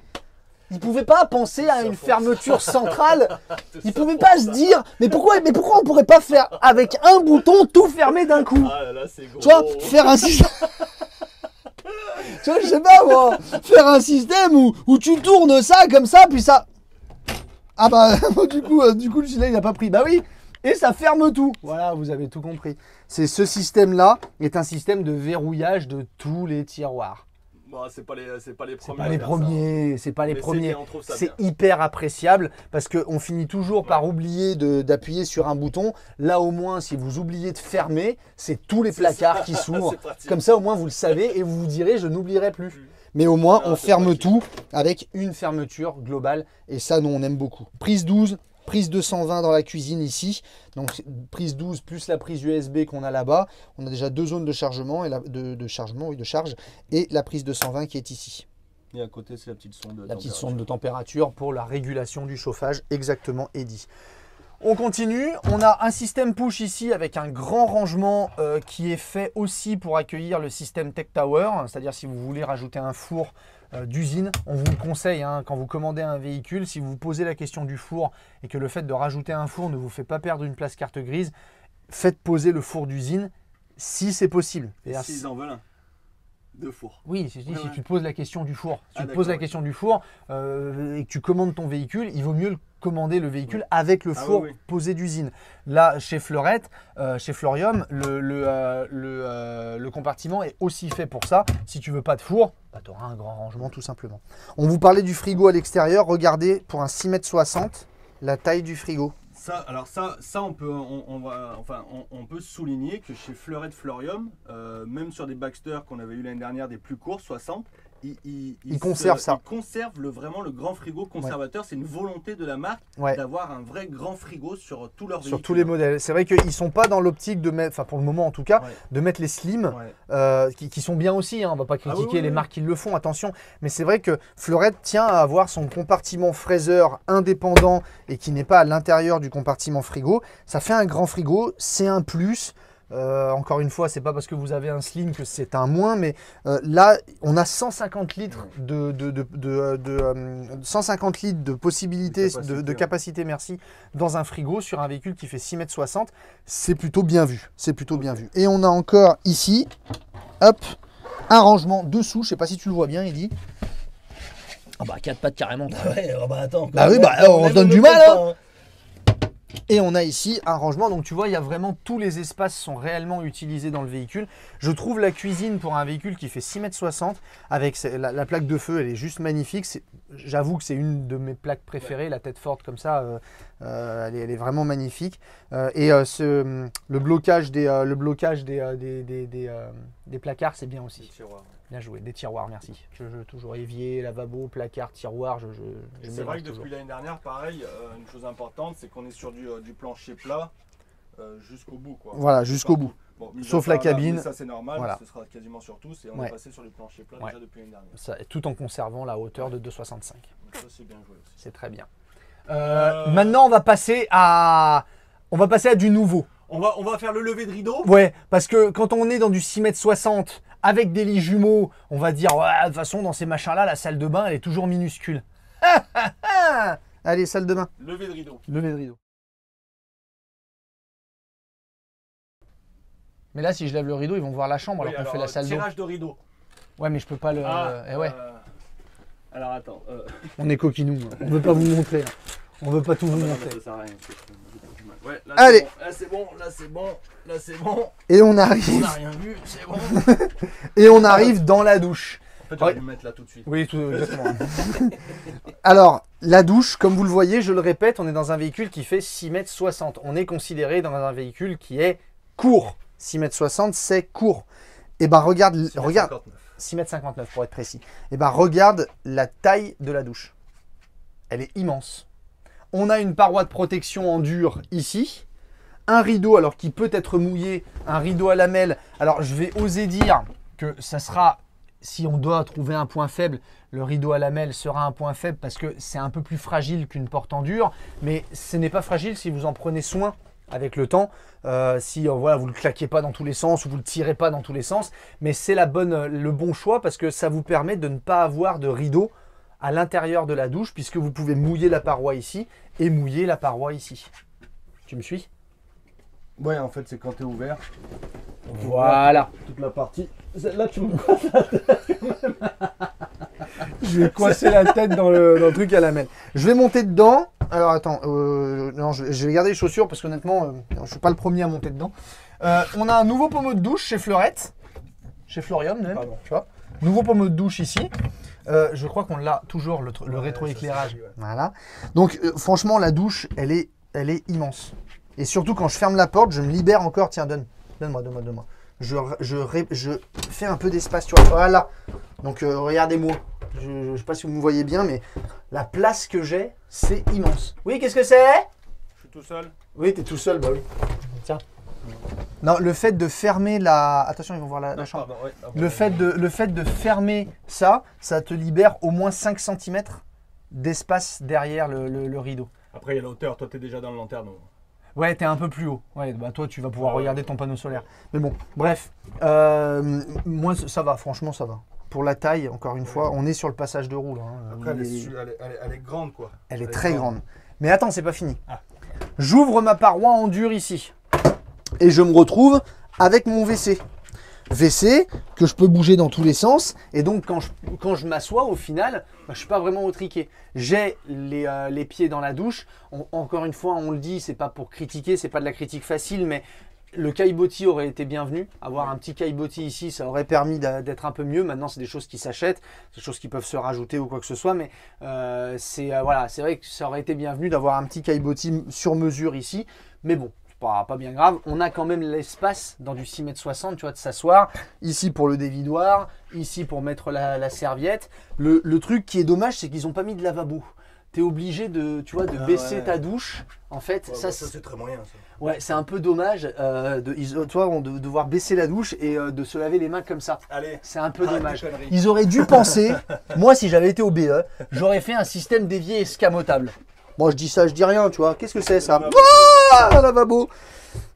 Ils ne pouvaient pas penser à une fermeture centrale. Ils ne pouvaient pas se dire, mais pourquoi on ne pourrait pas faire avec un bouton tout fermer d'un coup? Ah là là, c'est gros. Tu vois, faire un système... Tu vois, je sais pas moi, faire un système où tu tournes ça comme ça, puis ça... Ah bah, du coup le gilet, il n'a pas pris. Bah oui, et ça ferme tout. Voilà, vous avez tout compris. C'est ce système-là est un système de verrouillage de tous les tiroirs. Bon, c'est pas les premiers. C'est pas les premiers, c'est pas les Mais premiers. c'est bien, on trouve ça C'est bien. hyper appréciable parce qu'on finit toujours par oublier d'appuyer sur un bouton. Là, au moins, si vous oubliez de fermer, c'est tous les placards qui s'ouvrent. C'est pratique. Comme ça, au moins, vous le savez et vous vous direz, je n'oublierai plus. Mais au moins, on ferme pratique. tout avec une fermeture globale. Et ça, nous, on aime beaucoup. Prise 12. Prise 220 dans la cuisine ici, donc prise 12 plus la prise USB qu'on a là-bas. On a déjà 2 zones de chargement, et de charge, et la prise 220 qui est ici. Et à côté, c'est la petite sonde de La petite température. sonde de température pour la régulation du chauffage, exactement, Eddy. On continue, on a un système push ici avec un grand rangement qui est fait aussi pour accueillir le système Tech Tower, c'est-à-dire si vous voulez rajouter un four d'usine, on vous le conseille hein, quand vous commandez un véhicule, si vous vous posez la question du four et que le fait de rajouter un four ne vous fait pas perdre une place carte grise, faites poser le four d'usine si c'est possible. Et s'ils en veulent un. 2 fours. Oui, si tu te poses la question du four, si tu te d'accord, poses la oui. question du four et que tu commandes ton véhicule, il vaut mieux commander le véhicule avec le four oui, oui. posé d'usine. Là, chez Fleurette, chez Fleurium, le compartiment est aussi fait pour ça. Si tu veux pas de four, bah, tu auras un grand rangement tout simplement. On vous parlait du frigo à l'extérieur. Regardez, pour un 6,60 m, la taille du frigo. Ça, on peut souligner que chez Fleurette Fleurium, même sur des Baxter qu'on avait eu l'année dernière, des plus courts, 60, ils conservent ça. Ils conservent vraiment le grand frigo conservateur. C'est une volonté de la marque d'avoir un vrai grand frigo sur tous leurs véhicules. Sur tous les modèles. C'est vrai qu'ils ne sont pas dans l'optique de mettre, enfin pour le moment en tout cas, de mettre les slim, qui sont bien aussi. Hein, on ne va pas critiquer les marques qui le font, attention. Mais c'est vrai que Fleurette tient à avoir son compartiment fraiseur indépendant et qui n'est pas à l'intérieur du compartiment frigo. Ça fait un grand frigo, c'est un plus. Encore une fois, c'est pas parce que vous avez un slim que c'est un moins, mais là, on a 150 litres de 150 litres de possibilités de capacité, merci, dans un frigo sur un véhicule qui fait 6,60 m. C'est plutôt bien vu. C'est plutôt bien vu. Et on a encore ici, hop, un rangement dessous. Je sais pas si tu le vois bien, Eddy. Ah bah 4 pattes carrément. Ouais, bah attends. Bah oui, bah on se donne du mal. Hein. Et on a ici un rangement, donc tu vois, il y a vraiment tous les espaces sont réellement utilisés dans le véhicule. Je trouve la cuisine pour un véhicule qui fait 6,60 m avec la plaque de feu, elle est juste magnifique. J'avoue que c'est une de mes plaques préférées, la tête forte comme ça, elle est vraiment magnifique. Le blocage des placards, c'est bien aussi. Bien joué. Des tiroirs, merci. Toujours évier, lavabo, placard, tiroir. Et c'est vrai que depuis l'année dernière, pareil, une chose importante, c'est qu'on est sur du plancher plat jusqu'au bout, quoi. Voilà, jusqu'au bout. Bon, sauf la cabine. Mais ça c'est normal, Voilà. ce sera quasiment sur tous et on est passé sur du plancher plat déjà depuis l'année dernière. Ça, tout en conservant la hauteur de 2,65. Donc ça c'est bien joué aussi. C'est très bien. Maintenant, on va passer à du nouveau. On va faire le lever de rideau. Ouais, parce que quand on est dans du 6,60 m avec des lits jumeaux, on va dire, ouais, de toute façon, dans ces machins-là, la salle de bain, elle est toujours minuscule. Allez, salle de bain. Lever de rideau. Lever de rideau. Mais là, si je lève le rideau, ils vont voir la chambre alors qu'on fait la salle d'eau. Tirage de rideau. Ouais, mais je peux pas le. Ouais. Alors attends. On est coquinous. On veut pas vous montrer. Là. On veut pas tout vous montrer. Ça sert à rien. Ouais, là, allez. C'est bon. Là c'est bon. Là c'est bon. Et on arrive. On n'a rien vu. C'est bon. Et on arrive dans la douche. En fait, j'aurais dû me mettre là tout de suite. Oui, tout exactement. Alors, la douche, comme vous le voyez, je le répète, on est dans un véhicule qui fait 6,60 m. On est considéré dans un véhicule qui est court. 6,60 m, c'est court. Et ben regarde 6,59 m pour être précis. Et ben regarde la taille de la douche. Elle est immense. On a une paroi de protection en dur ici. Un rideau, alors qui peut être mouillé, un rideau à lamelles. Alors je vais oser dire que ça sera, si on doit trouver un point faible, le rideau à lamelles sera un point faible parce que c'est un peu plus fragile qu'une porte en dur. Mais ce n'est pas fragile si vous en prenez soin avec le temps. Si voilà, vous ne le claquez pas dans tous les sens ou vous ne le tirez pas dans tous les sens. Mais c'est le bon choix parce que ça vous permet de ne pas avoir de rideau à l'intérieur de la douche puisque vous pouvez mouiller la paroi ici et mouiller la paroi ici. Tu me suis? Ouais, en fait, c'est quand tu es ouvert. Voilà. Toute la partie. Là, tu me casses la tête quand même. Je vais coincer la tête dans le truc à lamelles. Je vais monter dedans. Alors attends, non, je vais garder les chaussures parce qu'honnêtement, je ne suis pas le premier à monter dedans. On a un nouveau pommeau de douche chez Fleurette. Chez Florium même. Pardon. Tu vois. Nouveau pommeau de douche ici. Je crois qu'on l'a toujours, le rétroéclairage. Ouais. Voilà. Donc franchement, la douche, elle est immense. Et surtout quand je ferme la porte, je me libère encore. Tiens, donne-moi. Je fais un peu d'espace, tu vois. Voilà. Donc regardez-moi. Je ne sais pas si vous me voyez bien, mais la place que j'ai, c'est immense. Oui, qu'est-ce que c'est? Je suis tout seul. Oui, tu es tout seul, bah oui. Tiens. Non, le fait de fermer la... Attention, ils vont voir la chambre. Pardon, ouais, Le fait de fermer ça te libère au moins 5 cm d'espace derrière le rideau. Après, il y a la hauteur. Toi, tu es déjà dans le lanterne. Ouais, t'es un peu plus haut. Ouais, bah toi, tu vas pouvoir regarder ton panneau solaire. Mais bon, bref. Moi, ça va, franchement, ça va. Pour la taille, encore une fois, on est sur le passage de roue. Là, hein. Après, elle est grande, quoi. Elle est très grande. Mais attends, c'est pas fini. J'ouvre ma paroi en dur ici. Et je me retrouve avec mon WC. WC que je peux bouger dans tous les sens. Et donc, quand je m'assois, au final, je ne suis pas vraiment autriqué. J'ai les pieds dans la douche. Encore une fois, on le dit, c'est pas pour critiquer, c'est pas de la critique facile, mais le caillebotis aurait été bienvenu. Avoir un petit caillebotis ici, ça aurait permis d'être un peu mieux. Maintenant, c'est des choses qui s'achètent, des choses qui peuvent se rajouter ou quoi que ce soit. Mais c'est vrai que ça aurait été bienvenu d'avoir un petit caillebotis sur mesure ici. Mais bon. Pas bien grave, on a quand même l'espace dans du 6,60 m, tu vois, de s'asseoir. Ici pour le dévidoir, ici pour mettre la serviette. Le truc qui est dommage, c'est qu'ils n'ont pas mis de lavabo. Tu es obligé de baisser ta douche. En fait, ça c'est très moyen. Ça. Ouais, c'est un peu dommage de devoir baisser la douche et de se laver les mains comme ça. Allez, c'est un peu dommage. Ils auraient dû penser, moi si j'avais été au BE, j'aurais fait un système d'évier escamotable. Moi je dis ça, je dis rien, tu vois. Qu'est-ce que c'est ça? Un lavabo.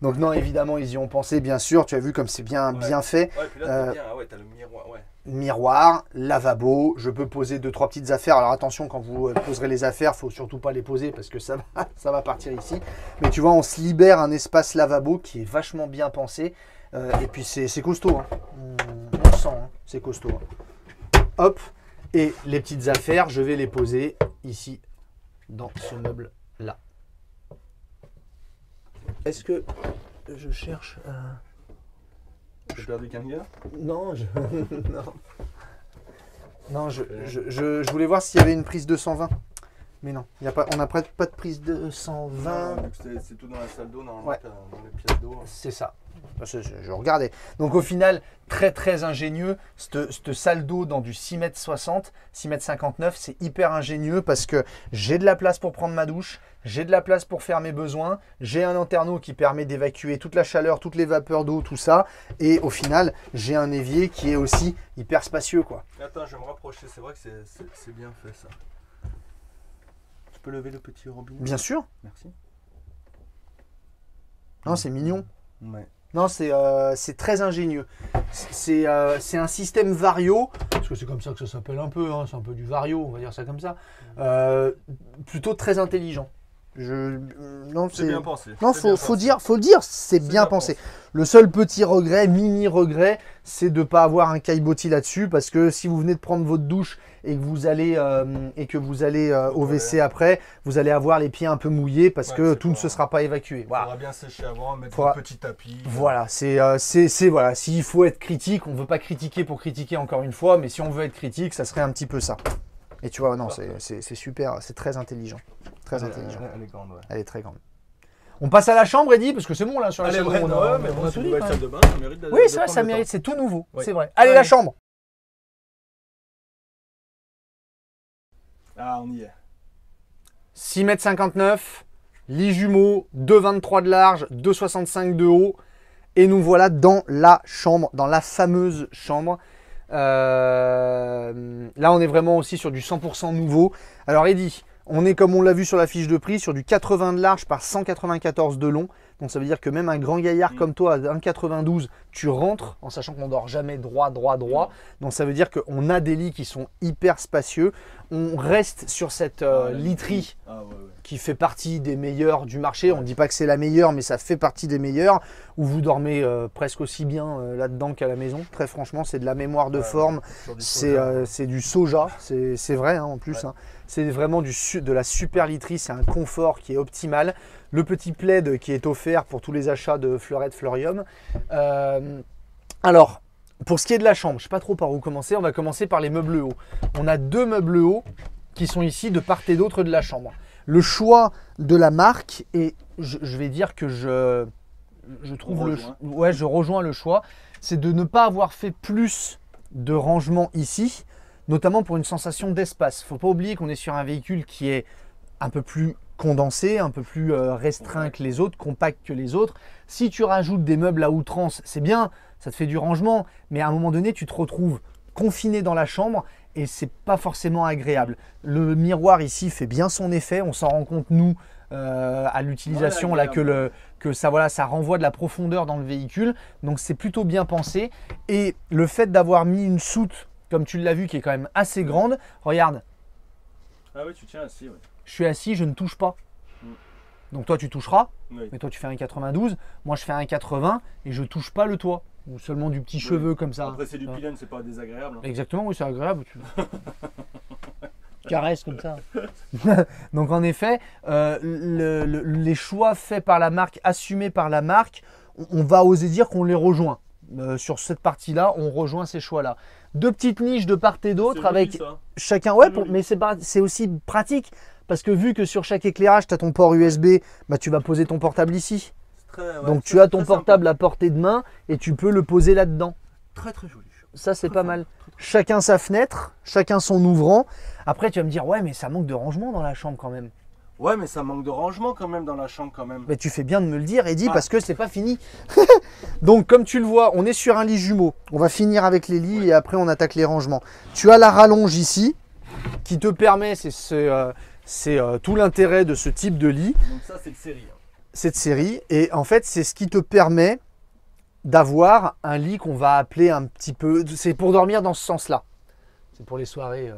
Donc non, évidemment, ils y ont pensé, bien sûr. Tu as vu comme c'est bien fait. Ouais, puis là, t'as le miroir. Ouais. Miroir, lavabo. Je peux poser 2-3 petites affaires. Alors attention, quand vous poserez les affaires, il ne faut surtout pas les poser parce que ça va partir ici. Mais tu vois, on se libère un espace lavabo qui est vachement bien pensé. Et puis c'est costaud. Hein. On le sent, hein. C'est costaud. Hein. Hop. Et les petites affaires, je vais les poser ici. Dans ce meuble là. Est-ce que je cherche J'ai perdu quelqu'un? Non, non, je voulais voir s'il y avait une prise 220. Mais non, on n'a pas de prise de 120. C'est tout dans la salle d'eau, normalement, Ouais. dans les pièces d'eau. C'est ça. Je regardais. Donc au final, très ingénieux. Cette salle d'eau dans du 6,60 m, 6,59 m, c'est hyper ingénieux parce que j'ai de la place pour prendre ma douche, j'ai de la place pour faire mes besoins, j'ai un lanterneau qui permet d'évacuer toute la chaleur, toutes les vapeurs d'eau, tout ça. Et au final, j'ai un évier qui est aussi hyper spacieux, quoi. Attends, je vais me rapprocher. C'est vrai que c'est bien fait, ça. Tu peux lever le petit robinet? Bien sûr. Merci. Non, c'est mignon. Ouais. Non, c'est très ingénieux. C'est un système Vario, parce que c'est comme ça que ça s'appelle un peu, hein, c'est un peu du Vario, on va dire ça comme ça. Plutôt très intelligent. Non, C'est bien pensé. Non, C'est bien faut pensé. dire, c'est bien bien pensé. Le seul petit regret, mini regret, c'est de ne pas avoir un caillebotis là-dessus, parce que si vous venez de prendre votre douche et que vous allez, au WC après, vous allez avoir les pieds un peu mouillés parce Ouais, que c'est tout ne pas- se sera pas évacué. Il Voilà. faudra bien sécher avant, mettre Faudra- un petit tapis. Voilà, voilà. S'il faut être critique, on ne veut pas critiquer pour critiquer encore une fois, mais si on veut être critique, ça serait un petit peu ça. Et tu vois, non, c'est super, c'est très intelligent. Très intelligent. Elle est grande, ouais. Elle est très grande. On passe à la chambre, Eddy, parce que c'est bon là sur la Elle est chambre. vraie, on a- mais on bon, a c'est tout une dit, nouvelle quand salle même. de bain, ça mérite de Oui, de c'est vrai, prendre ça le mérite, temps. c'est tout nouveau, Oui. c'est vrai. Allez, la chambre. Ah, on y est. 6,59 m, lit jumeau, 2,23 de large, 2,65 de haut. Et nous voilà dans la chambre, dans la fameuse chambre. Là, on est vraiment aussi sur du 100% nouveau. Alors, Eddy, on est, comme on l'a vu sur la fiche de prix, sur du 80 de large par 194 de long. Donc, ça veut dire que même un grand gaillard comme toi, à 1,92, tu rentres, en sachant qu'on ne dort jamais droit. Donc, ça veut dire qu'on a des lits qui sont hyper spacieux. On reste sur cette La literie Ah, ouais, ouais. qui fait partie des meilleures du marché. On ne dit pas que c'est la meilleure, mais ça fait partie des meilleures, où vous dormez presque aussi bien là-dedans qu'à la maison. Très franchement, c'est de la mémoire de forme, Sur du c'est soja. du soja, c'est vrai hein, en plus. Ouais. Hein. C'est vraiment de la super literie, c'est un confort qui est optimal. Le petit plaid qui est offert pour tous les achats de Fleurette Fleurium. Alors, pour ce qui est de la chambre, je ne sais pas trop par où commencer, on va commencer par les meubles hauts. On a deux meubles hauts qui sont ici de part et d'autre de la chambre. Le choix de la marque, et je vais dire que je trouve je rejoins le choix, c'est de ne pas avoir fait plus de rangement ici, notamment pour une sensation d'espace. Il ne faut pas oublier qu'on est sur un véhicule qui est un peu plus condensé, un peu plus restreint que les autres, compact que les autres. Si tu rajoutes des meubles à outrance, c'est bien, ça te fait du rangement, mais à un moment donné, tu te retrouves confiné dans la chambre et c'est pas forcément agréable. Le miroir ici fait bien son effet, on s'en rend compte nous à l'utilisation Ouais, là agréable. que ça voilà, ça renvoie de la profondeur dans le véhicule, donc c'est plutôt bien pensé. Et le fait d'avoir mis une soute, comme tu l'as vu, qui est quand même assez grande, regarde, Ah oui, tu tiens assis, ouais. je suis assis, je ne touche pas. Mm. Donc toi tu toucheras, Oui. mais toi tu fais un 92, moi je fais un 80 et je touche pas le toit, ou seulement du petit cheveu comme ça. Après, c'est du Hein. pilène, c'est pas désagréable. hein. Exactement, oui, c'est agréable. Tu caresses comme ça. Donc en effet, les choix faits par la marque, assumés par la marque, on va oser dire qu'on les rejoint. Sur cette partie-là, on rejoint ces choix-là. Deux petites niches de part et d'autre C'est joli, avec ça. chacun. Ouais, C'est joli. mais c'est aussi pratique parce que vu que sur chaque éclairage, tu as ton port USB, bah, tu vas poser ton portable ici. C'est très- ouais, Donc c'est tu as ton très sympa. portable à portée de main et tu peux le poser là-dedans. Très très joli. Ça, c'est Très pas fort. mal. Chacun sa fenêtre, chacun son ouvrant. Après, tu vas me dire, ouais, mais ça manque de rangement dans la chambre quand même. Ouais, mais ça manque de rangement quand même dans la chambre quand même. Mais tu fais bien de me le dire, Eddy, Ah. parce que c'est pas fini. Donc, comme tu le vois, on est sur un lit jumeau. On va finir avec les lits et après, on attaque les rangements. Tu as la rallonge ici qui te permet, c'est tout l'intérêt de ce type de lit, Donc ça, c'est de série. hein. cette série. Et en fait, c'est ce qui te permet d'avoir un lit qu'on va appeler un petit peu. C'est pour dormir dans ce sens-là. C'est pour les soirées.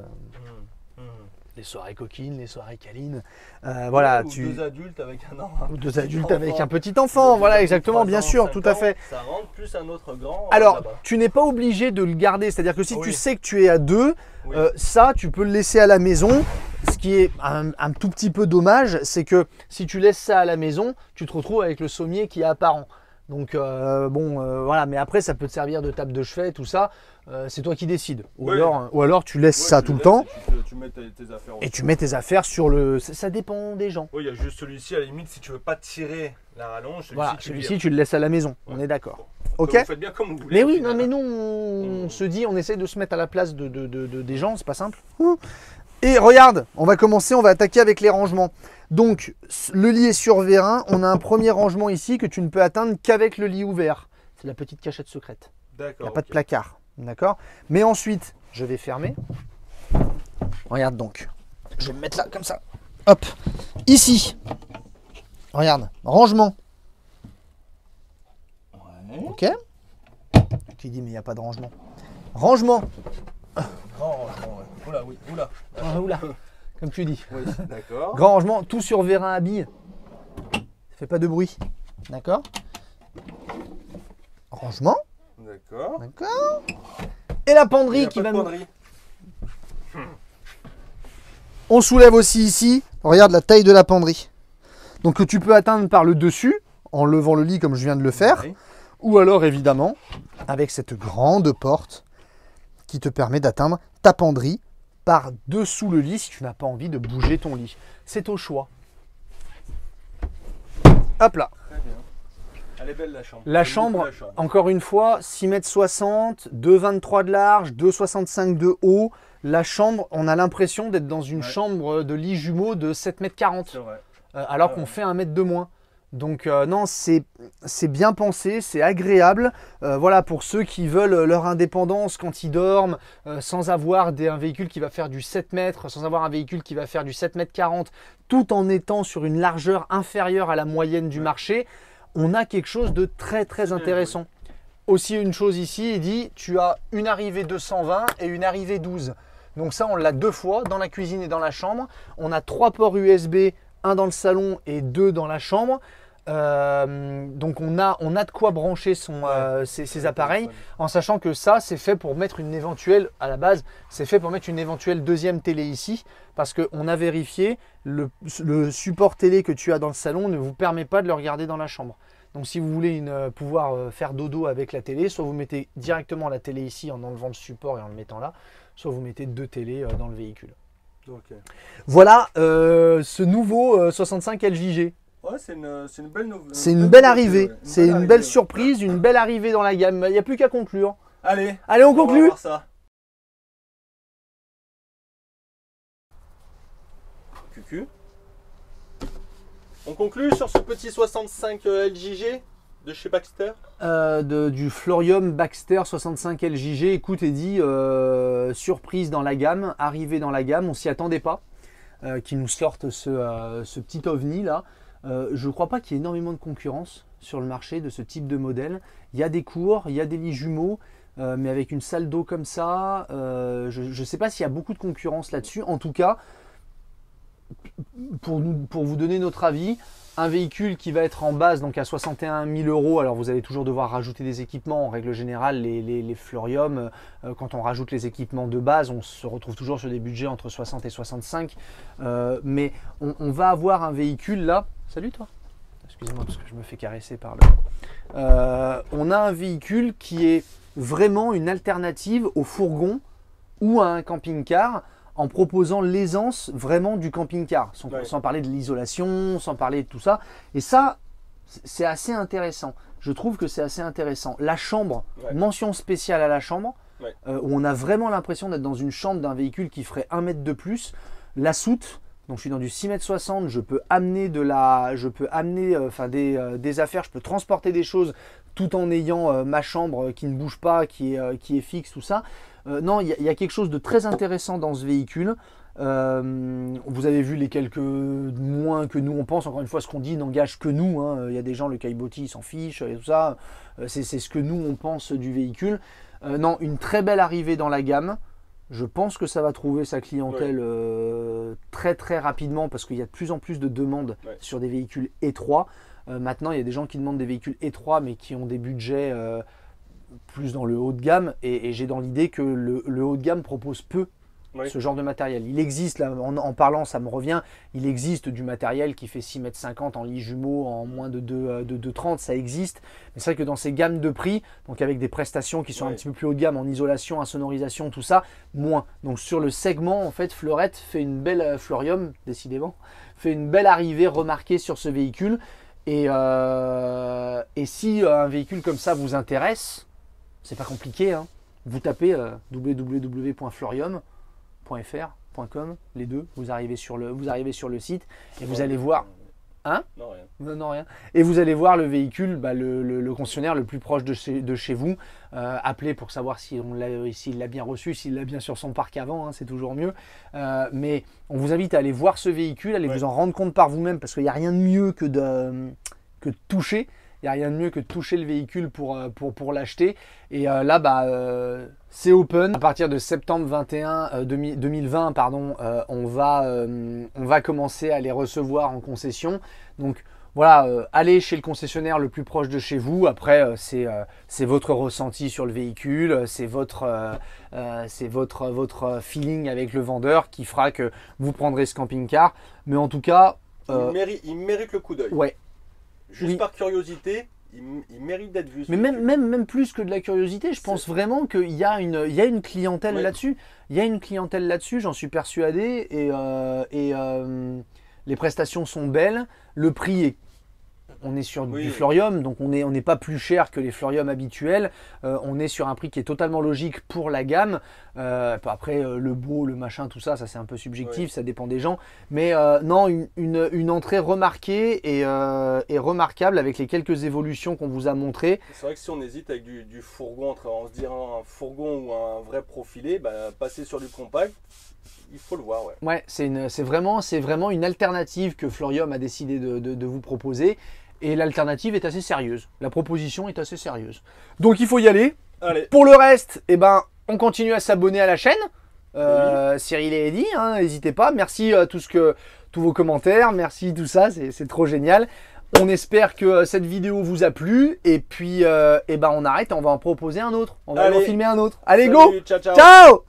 Les soirées coquines, les soirées câlines. Voilà, Ou deux adultes avec un enfant. ou deux adultes avec un petit enfant. Voilà, exactement, bien sûr, tout à fait. Ça rentre plus un autre grand. Alors, là-bas. tu n'es pas obligé de le garder. C'est-à-dire que si tu Oui. sais que tu es à deux, Oui. ça, tu peux le laisser à la maison. Ce qui est un tout petit peu dommage, c'est que si tu laisses ça à la maison, tu te retrouves avec le sommier qui est apparent. Donc voilà, mais après ça peut te servir de table de chevet, tout ça. c'est toi qui décides. Ou, Ouais. alors tu laisses ça tu tout le le temps laisses et tu mets tes affaires et aussi. tu mets tes affaires sur le. Ça dépend des gens. Oui, il y a juste celui-ci, à la limite, si tu veux pas tirer la rallonge, Voilà, tu le celui-ci vires. tu le laisses à la maison, on Ouais. est d'accord. Bon. Ok. Vous faites bien comme vous voulez. Mais au oui, final, non, mais hein. nous on Mm. se dit, on essaie de se mettre à la place des gens, c'est pas simple. Et regarde, on va commencer, on va attaquer avec les rangements. Donc le lit est sur vérin, on a un premier rangement ici que tu ne peux atteindre qu'avec le lit ouvert. C'est la petite cachette secrète. Il n'y D'accord. a pas de ok. placard, d'accord? Mais ensuite, je vais fermer. Regarde donc, je vais me mettre là comme ça. Hop, ici. Regarde, rangement. Ouais. Ok. Qui dit mais il n'y a pas de rangement. Rangement. Grand rangement, ouais. Oula, oui, oula. Ah, oula, comme tu dis. Oui, d'accord. Grand rangement, tout sur vérin à billes. Ça fait pas de bruit. D'accord. Rangement. D'accord. D'accord. Et la Il y penderie a qui pas va de nous. penderie. On soulève aussi ici. Regarde la taille de la penderie. Donc que tu peux atteindre par le dessus en levant le lit comme je viens de le faire. Oui. Ou alors évidemment avec cette grande porte qui te permet d'atteindre ta penderie par dessous le lit si tu n'as pas envie de bouger ton lit. C'est au choix. Hop là. Très bien. Elle est belle la chambre. La J'aime chambre, beaucoup la chambre. encore une fois, 6,60 m, 2,23 de large, 2,65 de haut. La chambre, on a l'impression d'être dans une Ouais. chambre de lit jumeau de 7,40 C'est m, vrai. alors Ouais. qu'on fait 1 mètre de moins. Donc non, c'est bien pensé, c'est agréable. Voilà, pour ceux qui veulent leur indépendance quand ils dorment, sans avoir un véhicule qui va faire du 7 mètres, sans avoir un véhicule qui va faire du 7 mètres 40, tout en étant sur une largeur inférieure à la moyenne du Ouais. marché, on a quelque chose de très intéressant. Aussi une chose ici, il dit, tu as une arrivée 220 et une arrivée 12. Donc ça, on l'a 2 fois, dans la cuisine et dans la chambre. On a 3 ports USB, un dans le salon et 2 dans la chambre. Donc on a de quoi brancher ses appareils, en sachant que ça c'est fait pour mettre une éventuelle, à la base c'est fait pour mettre une éventuelle deuxième télé ici, parce qu'on a vérifié, le support télé que tu as dans le salon ne vous permet pas de le regarder dans la chambre. Donc si vous voulez pouvoir faire dodo avec la télé, soit vous mettez directement la télé ici en enlevant le support et en le mettant là, soit vous mettez 2 télés dans le véhicule. Ok. Voilà ce nouveau 65 LJG. Ouais, c'est une belle nouvelle. C'est une belle arrivée, Ouais. c'est une arrivée, belle ouais. surprise, une belle arrivée dans la gamme. Il n'y a plus qu'à conclure. Allez, Allez, on on va conclut. voir ça. Cucu. On conclut sur ce petit 65 LJG de chez Baxter. Du Florium Baxter 65 LJG. Écoute Eddy, surprise dans la gamme, arrivée dans la gamme, on s'y attendait pas. Qui nous sortent ce petit ovni là. Je ne crois pas qu'il y ait énormément de concurrence sur le marché de ce type de modèle. Il y a des cours, il y a des lits jumeaux, mais avec une salle d'eau comme ça, je ne sais pas s'il y a beaucoup de concurrence là-dessus. En tout cas, pour vous donner notre avis, un véhicule qui va être en base donc à 61 000 €, alors vous allez toujours devoir rajouter des équipements. En règle générale, les Florium, quand on rajoute les équipements de base, on se retrouve toujours sur des budgets entre 60 et 65. Mais on va avoir un véhicule là. Salut toi. Excusez-moi parce que je me fais caresser par le. On a un véhicule qui est vraiment une alternative au fourgon ou à un camping-car, en proposant l'aisance vraiment du camping-car, sans parler de l'isolation, sans parler de tout ça. Et ça, c'est assez intéressant. Je trouve que c'est assez intéressant. La chambre, mention spéciale à la chambre, où on a vraiment l'impression d'être dans une chambre d'un véhicule qui ferait 1 mètre de plus. La soute, donc je suis dans du 6,60 m, je peux amener des affaires, je peux transporter des choses tout en ayant ma chambre qui ne bouge pas, qui est fixe, tout ça. Non, il y a quelque chose de très intéressant dans ce véhicule. Vous avez vu les quelques moins que nous on pense. Encore une fois, ce qu'on dit n'engage que nous. Hein. Il y a des gens, le caillebotis, ils s'en fichent et tout ça. C'est ce que nous on pense du véhicule. Non, une très belle arrivée dans la gamme. Je pense que ça va trouver sa clientèle très rapidement, parce qu'il y a de plus en plus de demandes sur des véhicules étroits. Maintenant, il y a des gens qui demandent des véhicules étroits mais qui ont des budgets plus dans le haut de gamme, et j'ai dans l'idée que le haut de gamme propose peu Oui. ce genre de matériel. Il existe, là, en parlant, ça me revient, il existe du matériel qui fait 6,50 m en lit jumeau en moins de 2,30 m, ça existe. Mais c'est vrai que dans ces gammes de prix, donc avec des prestations qui sont un petit peu plus haut de gamme en isolation, insonorisation, tout ça, moins. Donc sur le segment, en fait, Fleurette fait une belle, Fleurium, décidément, fait une belle arrivée remarquée sur ce véhicule. Et si un véhicule comme ça vous intéresse, c'est pas compliqué, hein. Vous tapez www.fleurium.fr.com, les deux, vous arrivez sur le site et vous allez voir. Hein? Non, rien. Non, rien. Et vous allez voir le véhicule, le concessionnaire le plus proche de chez vous. Appelez pour savoir s'il l'a bien reçu, s'il l'a bien sur son parc avant, hein, c'est toujours mieux. Mais on vous invite à aller voir ce véhicule, allez vous en rendre compte par vous-même, parce qu'il n'y a rien de mieux que de toucher. Il n'y a rien de mieux que de toucher le véhicule pour l'acheter. Et là, c'est open. À partir de septembre 2020, on va commencer à les recevoir en concession. Donc voilà, allez chez le concessionnaire le plus proche de chez vous. Après, c'est votre ressenti sur le véhicule, c'est votre feeling avec le vendeur qui fera que vous prendrez ce camping-car. Mais en tout cas... il mérite le coup d'œil. Ouais. Juste par curiosité, il mérite d'être vu. Mais même plus que de la curiosité, je pense vraiment qu'il y a une clientèle là-dessus. Il y a une clientèle là-dessus, j'en suis persuadé. Et les prestations sont belles. Le prix est... On est sur du Fleurium, donc on n'est pas plus cher que les Fleurium habituels. On est sur un prix qui est totalement logique pour la gamme. Après, le beau, le machin, tout ça, c'est un peu subjectif, ça dépend des gens. Mais non, une entrée remarquée et remarquable avec les quelques évolutions qu'on vous a montrées. C'est vrai que si on hésite avec du fourgon, entre on se dirait un fourgon ou un vrai profilé, passer sur du compact, il faut le voir. Ouais, c'est vraiment une alternative que Fleurium a décidé de vous proposer. Et l'alternative est assez sérieuse. La proposition est assez sérieuse. Donc il faut y aller. Allez. Pour le reste, on continue à s'abonner à la chaîne. Cyril et Eddy, n'hésitez pas. Merci tous vos commentaires. Merci tout ça, c'est trop génial. On espère que cette vidéo vous a plu. Et puis on arrête, on va en proposer un autre. On va en filmer un autre. Allez, salut, go! Ciao, ciao. Ciao!